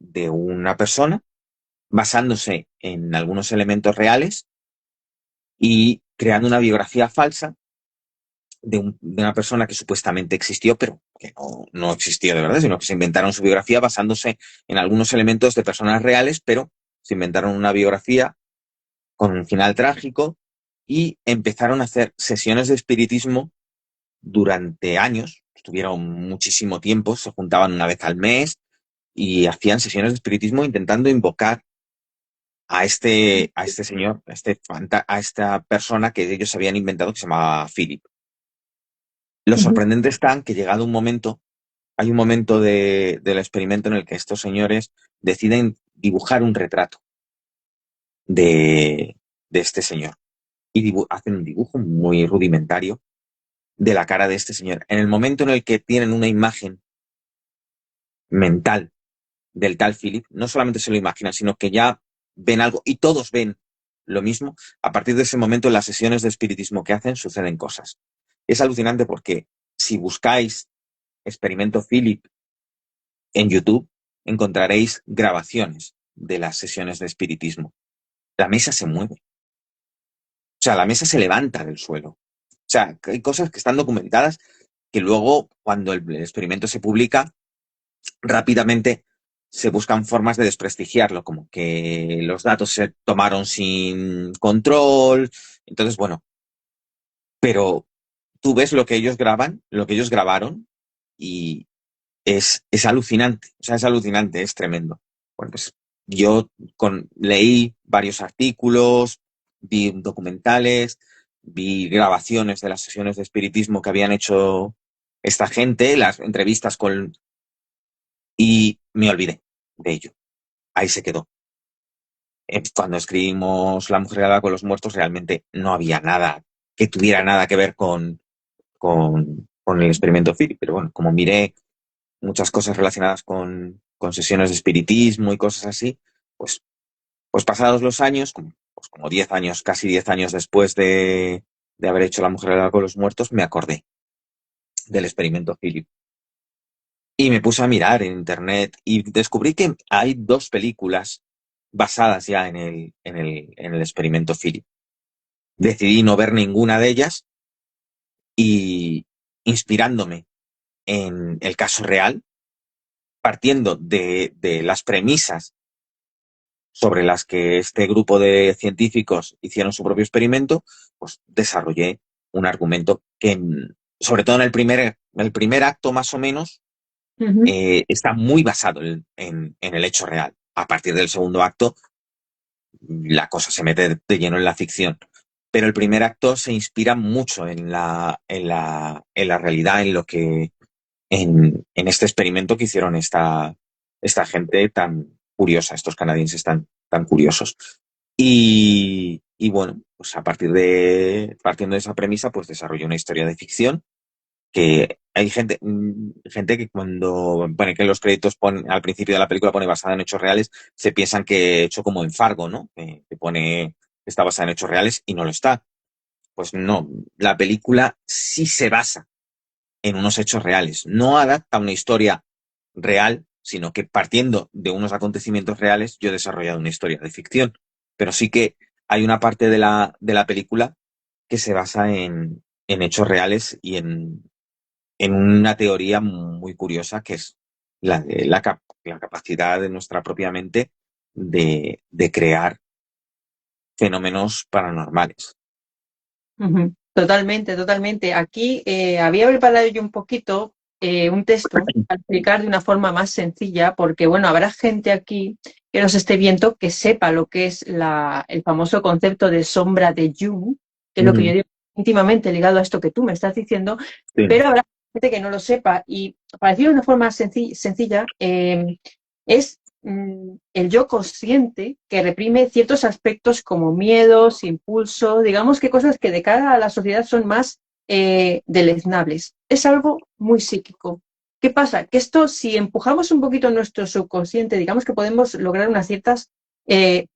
B: de una persona basándose en algunos elementos reales y creando una biografía falsa de una persona que supuestamente existió, pero que no existió de verdad, sino que se inventaron su biografía basándose en algunos elementos de personas reales, pero se inventaron una biografía con un final trágico y empezaron a hacer sesiones de espiritismo durante años. Estuvieron muchísimo tiempo, se juntaban una vez al mes y hacían sesiones de espiritismo intentando invocar a este señor, a esta persona que ellos habían inventado que se llamaba Philip. Lo
A: Ujú,
B: sorprendente está que llegado un momento, hay un momento del experimento en el que estos señores deciden dibujar un retrato de, de este señor y hacen un dibujo muy rudimentario de la cara de este señor. En el momento en el que tienen una imagen mental del tal Philip, no solamente se lo imaginan, sino que ya ven algo y todos ven lo mismo. A partir de ese momento, en las sesiones de espiritismo que hacen, suceden cosas. Es alucinante porque si buscáis experimento Philip en YouTube, encontraréis grabaciones de las sesiones de espiritismo. La mesa se mueve, o sea, la mesa se levanta del suelo. O sea, hay cosas que están documentadas que luego, cuando el experimento se publica, rápidamente se buscan formas de desprestigiarlo, como que los datos se tomaron sin control. Entonces, bueno, pero tú ves lo que ellos graban, lo que ellos grabaron, y es alucinante. O sea, es alucinante, es tremendo. Bueno, pues yo leí varios artículos, vi documentales, vi grabaciones de las sesiones de espiritismo que habían hecho esta gente, las entrevistas y me olvidé de ello. Ahí se quedó. Cuando escribimos La mujer que habla con los muertos, realmente no había nada que tuviera nada que ver con el experimento Philip, pero bueno, como miré muchas cosas relacionadas con sesiones de espiritismo y cosas así, pues, pues pasados los años, como 10 años, casi 10 años después de haber hecho La mujer que habla con los muertos, me acordé del experimento Philip. Y me puse a mirar en internet y descubrí que hay dos películas basadas ya en el experimento Philip. Decidí no ver ninguna de ellas y inspirándome en el caso real, partiendo de las premisas sobre las que este grupo de científicos hicieron su propio experimento, pues desarrollé un argumento que, sobre todo en el primer acto más o menos,
A: Ujú,
B: está muy basado en el hecho real. A partir del segundo acto, la cosa se mete de lleno en la ficción. Pero el primer acto se inspira mucho en la realidad, en este experimento que hicieron esta gente tan curiosa, estos canadienses tan curiosos. Y bueno, pues partiendo de esa premisa, pues desarrolló una historia de ficción que hay gente que cuando pone que los créditos al principio de la película pone basada en hechos reales, se piensan que hecho como en Fargo, ¿no? Que pone que está basada en hechos reales y no lo está. Pues no, la película sí se basa en unos hechos reales. No adapta una historia real, sino que partiendo de unos acontecimientos reales, yo he desarrollado una historia de ficción. Pero sí que hay una parte de la película que se basa en hechos reales y en una teoría muy curiosa que es la capacidad de nuestra propia mente de crear fenómenos paranormales.
A: ujú. Totalmente, totalmente. Aquí había preparado yo un poquito un texto para explicar de una forma más sencilla, porque bueno, habrá gente aquí que nos esté viendo que sepa lo que es el famoso concepto de sombra de Jung, que es lo que yo
B: Mm,
A: digo íntimamente ligado a esto que tú me estás diciendo,
B: sí,
A: pero habrá gente que no lo sepa. Y para decirlo de una forma sencilla, es el yo consciente que reprime ciertos aspectos como miedos, impulsos, digamos que cosas que de cara a la sociedad son más deleznables. Es algo muy psíquico. ¿Qué pasa? Que esto, si empujamos un poquito nuestro subconsciente, digamos que podemos lograr unas ciertas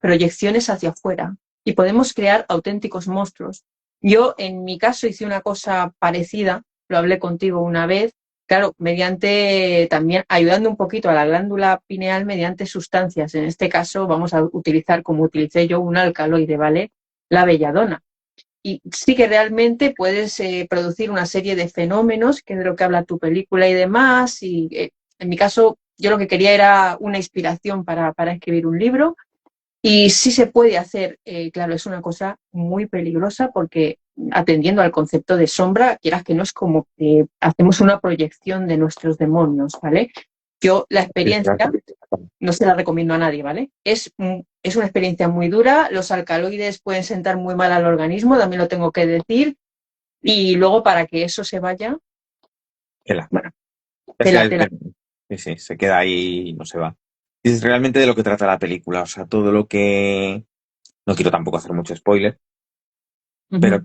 A: proyecciones hacia afuera y podemos crear auténticos monstruos. Yo, en mi caso, hice una cosa parecida, lo hablé contigo una vez, claro, mediante también ayudando un poquito a la glándula pineal mediante sustancias. En este caso vamos a utilizar, como utilicé yo, un alcaloide, ¿vale? La belladona. Y sí que realmente puedes producir una serie de fenómenos, que es de lo que habla tu película y demás. Y en mi caso, yo lo que quería era una inspiración para escribir un libro y sí se puede hacer, claro, es una cosa muy peligrosa porque atendiendo al concepto de sombra, quieras que no es como que hacemos una proyección de nuestros demonios, ¿vale? Yo la experiencia
B: exacto.
A: no se la recomiendo a nadie, ¿vale? Es una experiencia muy dura, los alcaloides pueden sentar muy mal al organismo, también lo tengo que decir, y luego para que eso se vaya,
B: Tela.
A: bueno,
B: Es
A: tela,
B: que
A: tela.
B: sí, sí, se queda ahí y no se va. Y es realmente de lo que trata la película. O sea, todo lo que. No quiero tampoco hacer mucho spoiler, pero
A: Ujú.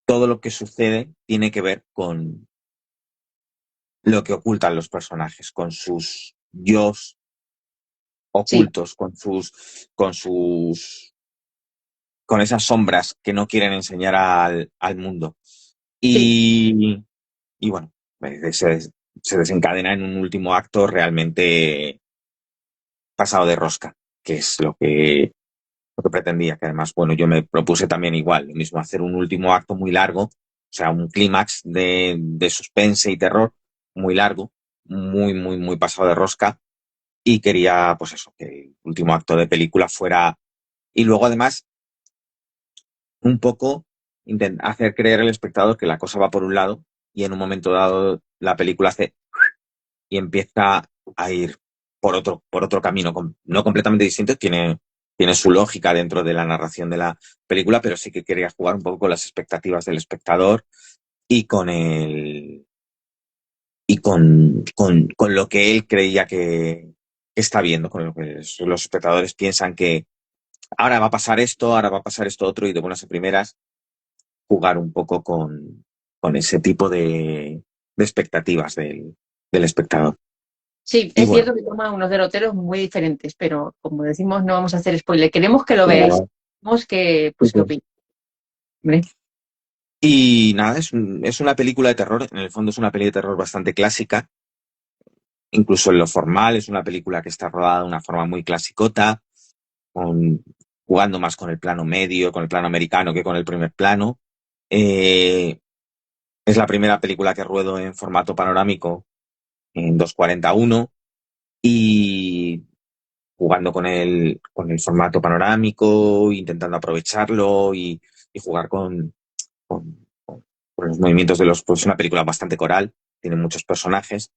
B: todo lo que sucede tiene que ver con lo que ocultan los personajes, con sus yos
A: Sí,
B: ocultos, con esas sombras que no quieren enseñar al mundo.
A: sí.
B: Y bueno, se desencadena en un último acto realmente pasado de rosca, que es lo que pretendía, que además, bueno, yo me propuse también igual, lo mismo, hacer un último acto muy largo, o sea, un clímax de suspense y terror muy largo, muy, muy, muy pasado de rosca, y quería, pues eso, que el último acto de película fuera, y luego además, un poco hacer creer al espectador que la cosa va por un lado, y en un momento dado la película hace y empieza a ir por otro camino, no completamente distinto, tiene su lógica dentro de la narración de la película, pero sí que quería jugar un poco con las expectativas del espectador y con lo que él creía que está viendo, con lo que los espectadores piensan que ahora va a pasar esto otro, y de buenas a primeras jugar un poco con ese tipo de expectativas del espectador.
A: Sí,
B: Y
A: es
B: bueno,
A: cierto que toma unos derroteros muy diferentes, pero como decimos, no vamos a hacer spoiler. Queremos que lo veáis. Queremos que, pues, que opinéis. ¿Vale?
B: y nada, es una película de terror, en el fondo es una peli de terror bastante clásica, incluso en lo formal, es una película que está rodada de una forma muy clasicota, con- jugando más con el plano medio, con el plano americano que con el primer plano. Eh, es la primera película que ruedo en formato panorámico en 2:41 y jugando con el formato panorámico, intentando aprovecharlo y jugar con los movimientos de los... Pues es una película bastante coral, tiene muchos personajes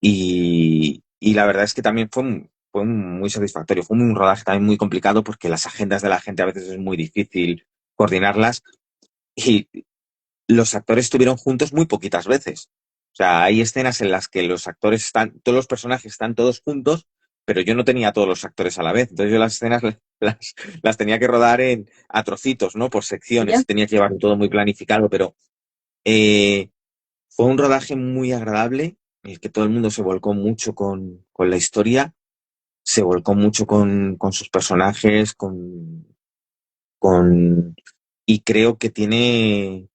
B: y la verdad es que también fue muy satisfactorio. Fue un rodaje también muy complicado porque las agendas de la gente a veces es muy difícil coordinarlas y los actores estuvieron juntos muy poquitas veces. O sea, hay escenas en las que los actores están, todos los personajes están todos juntos, pero yo no tenía a todos los actores a la vez. Entonces yo las escenas las tenía que rodar a trocitos, ¿no? Por
A: Ya.
B: secciones. Tenía que llevar todo muy planificado, pero eh, fue un rodaje muy agradable, en el que todo el mundo se volcó mucho con la historia, se volcó mucho con sus personajes, con, y creo que tiene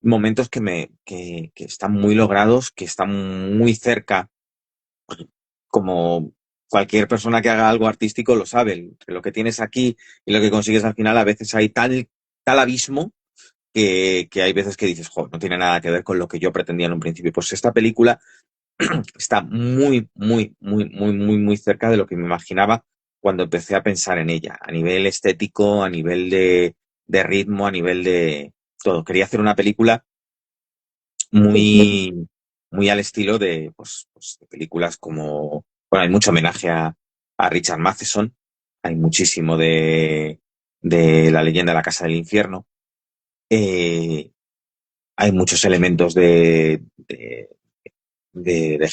B: momentos que están muy logrados, que están muy cerca, como cualquier persona que haga algo artístico lo sabe, entre lo que tienes aquí y lo que consigues al final, a veces hay tal abismo que hay veces que dices, jo, no tiene nada que ver con lo que yo pretendía en un principio. Pues esta película está muy cerca de lo que me imaginaba cuando empecé a pensar en ella, a nivel estético, a nivel de ritmo, a nivel de todo. Quería hacer una película muy, muy al estilo pues, de películas como, bueno, hay mucho homenaje a Richard Matheson, hay muchísimo de La leyenda de la casa del infierno, eh, hay muchos elementos de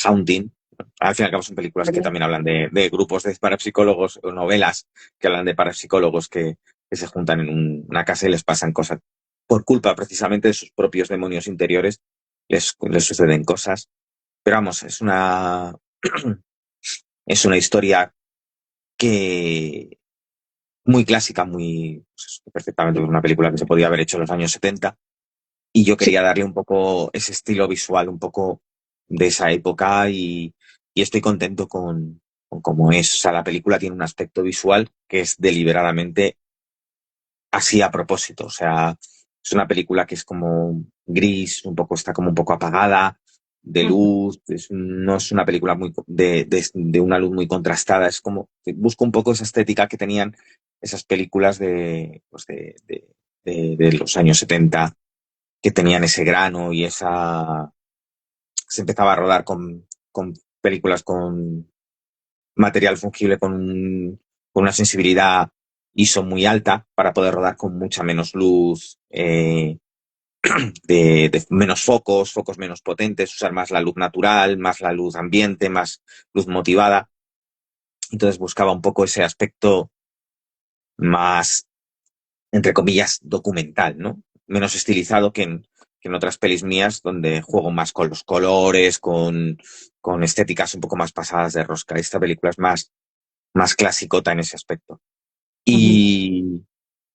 B: Haunting. Al fin y al cabo son películas que también hablan de grupos de parapsicólogos o novelas que hablan de parapsicólogos que se juntan en una casa y les pasan cosas. Por culpa precisamente de sus propios demonios interiores, les suceden cosas. Pero vamos, es una historia que muy clásica, pues, perfectamente una película que se podía haber hecho en los años 70 y yo
A: Sí.
B: quería darle un poco ese estilo visual, un poco de esa época y estoy contento con cómo es. O sea, la película tiene un aspecto visual que es deliberadamente así a propósito. O sea, es una película que es como gris, está como un poco apagada, de
A: Ujú.
B: luz, no es una película de una luz muy contrastada, es como, busco un poco esa estética que tenían esas películas de los años 70 que tenían ese grano y se empezaba a rodar con películas con material fungible con una sensibilidad ISO muy alta para poder rodar con mucha menos luz, de menos focos menos potentes, usar más la luz natural, más la luz ambiente, más luz motivada. Entonces buscaba un poco ese aspecto más, entre comillas, documental, ¿no? Menos estilizado que en otras pelis mías donde juego más con los colores, con estéticas un poco más pasadas de rosca. Esta película es más clasicota en ese aspecto.
A: Ujú.
B: Y,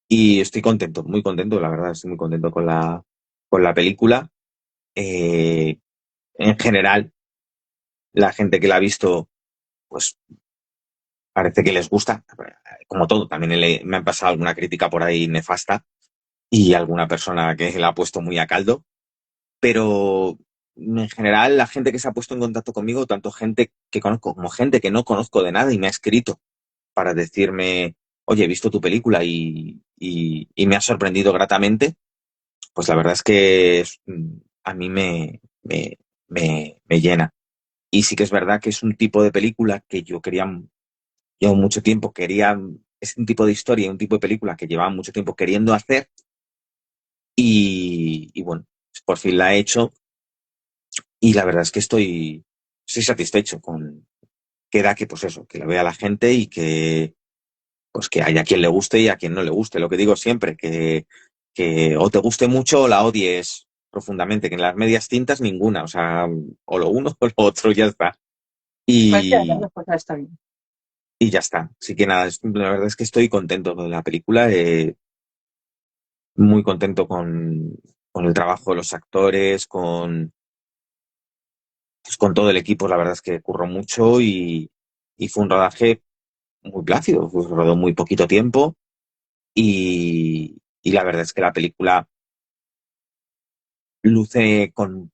B: y estoy contento, muy contento, la verdad, estoy muy contento con la película. Eh, en general, la gente que la ha visto, pues parece que les gusta, como todo. También me han pasado alguna crítica por ahí nefasta y alguna persona que la ha puesto muy a caldo, pero en general la gente que se ha puesto en contacto conmigo, tanto gente que conozco como gente que no conozco de nada y me ha escrito para decirme, oye, he visto tu película y me ha sorprendido gratamente, pues la verdad es que a mí me llena. Y sí que es verdad que es un tipo de película que yo quería, llevo mucho tiempo, es un tipo de historia, un tipo de película que llevaba mucho tiempo queriendo hacer y bueno, pues por fin la he hecho y la verdad es que estoy satisfecho con que da que pues eso, que la vea la gente y que pues que haya quien le guste y a quien no le guste. Lo que digo siempre, que o te guste mucho o la odies profundamente, que en las medias tintas ninguna, o sea, o lo uno o lo otro, ya está.
A: Cualquiera de las
B: Y,
A: dos cosas está bien.
B: y ya está. Así que nada, la verdad es que estoy contento con la película, muy contento con el trabajo de los actores, pues, con todo el equipo, la verdad es que curró mucho y fue un rodaje muy plácido, pues, rodó muy poquito tiempo y la verdad es que la película luce con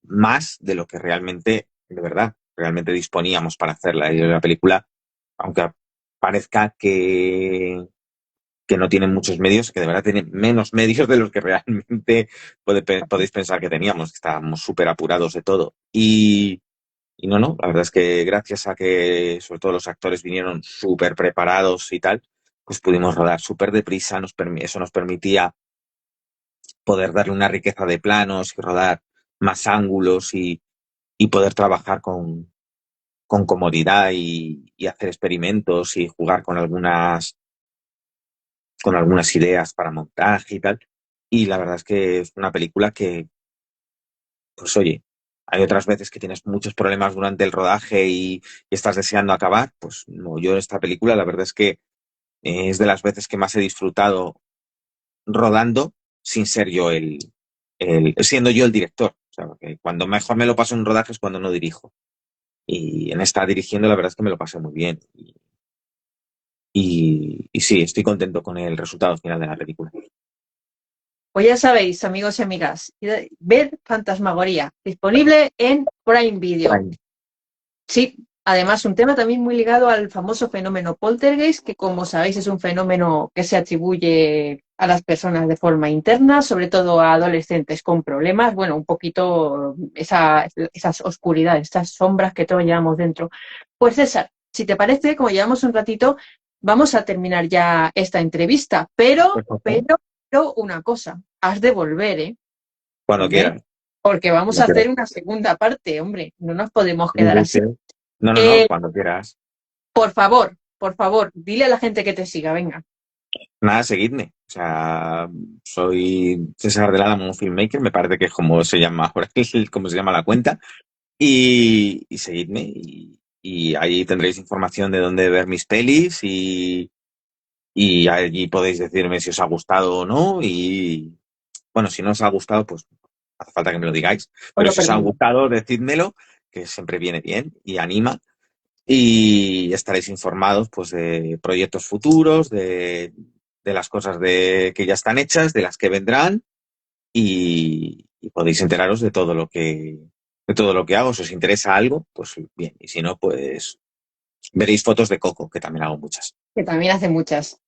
B: más de lo que realmente, de verdad, realmente disponíamos para hacerla. Y la película aunque parezca que no tienen muchos medios, que de verdad tienen menos medios de los que realmente podéis pensar que teníamos, que estábamos súper apurados de todo. Y no, la verdad es que gracias a que sobre todo los actores vinieron súper preparados y tal, pues pudimos rodar súper deprisa, eso nos permitía poder darle una riqueza de planos y rodar más ángulos y poder trabajar con comodidad y hacer experimentos y jugar con algunas ideas para montaje y tal. Y la verdad es que es una película que, pues oye, hay otras veces que tienes muchos problemas durante el rodaje y estás deseando acabar. Pues no, yo esta película la verdad es que es de las veces que más he disfrutado rodando sin ser yo siendo yo el director. O sea, porque cuando mejor me lo paso en un rodaje es cuando no dirijo. Y en esta dirigiendo la verdad es que me lo pasé muy bien. Y sí, estoy contento con el resultado final de la película.
A: Pues ya sabéis, amigos y amigas, ved Fantasmagoría, disponible en Prime Video.
B: Ay,
A: Sí, además un tema también muy ligado al famoso fenómeno poltergeist, que como sabéis es un fenómeno que se atribuye a las personas de forma interna, sobre todo a adolescentes con problemas, bueno, un poquito esas oscuridades, esas sombras que todos llevamos dentro. Pues César, si te parece, como llevamos un ratito, vamos a terminar ya esta entrevista, pero una cosa, has de volver, ¿eh?
B: cuando
A: Hombre,
B: quieras.
A: porque vamos
B: Cuando
A: a
B: quieras.
A: hacer una segunda parte, hombre, no nos podemos
B: Sí,
A: quedar
B: sí,
A: así.
B: sí. No,
A: Eh,
B: cuando quieras.
A: por favor, dile a la gente que te siga, venga.
B: Nada, seguidme. O sea, soy César del Álamo Filmmaker, me parece que es como se llama ahora, como se llama la cuenta. Y seguidme y ahí tendréis información de dónde ver mis pelis y allí podéis decirme si os ha gustado o no. Y bueno, si no os ha gustado, pues hace falta que me lo digáis.
A: Os
B: Pero
A: lo
B: si os ha
A: perdono.
B: gustado, decídmelo, que siempre viene bien y anima. Y estaréis informados pues de proyectos futuros, de las cosas que ya están hechas, de las que vendrán y podéis enteraros de todo lo que hago. Si os interesa algo, pues bien. Y si no, pues veréis fotos de Coco, que también hago muchas.
A: Que también hace muchas.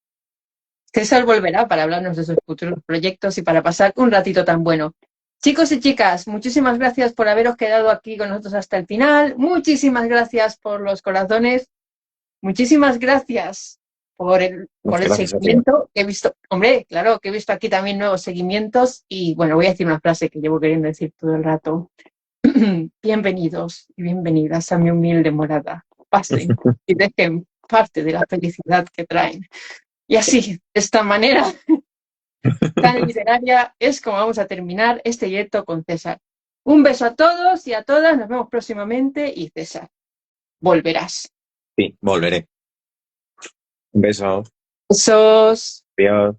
A: César volverá para hablarnos de sus futuros proyectos y para pasar un ratito tan bueno. Chicos y chicas, muchísimas gracias por haberos quedado aquí con nosotros hasta el final. Muchísimas gracias por los corazones. Muchísimas gracias
B: Pues
A: por el
B: gracias a ti.
A: seguimiento. He visto, hombre, claro, que he visto aquí también nuevos seguimientos y bueno, voy a decir una frase que llevo queriendo decir todo el rato. Bienvenidos y bienvenidas a mi humilde morada. Pasen y dejen parte de la felicidad que traen. Y así, de esta manera tan literaria, es como vamos a terminar este directo con César. Un beso a todos y a todas, nos vemos próximamente y César, volverás.
B: Sí, volveré. Un beso.
A: Besos.
B: Adiós.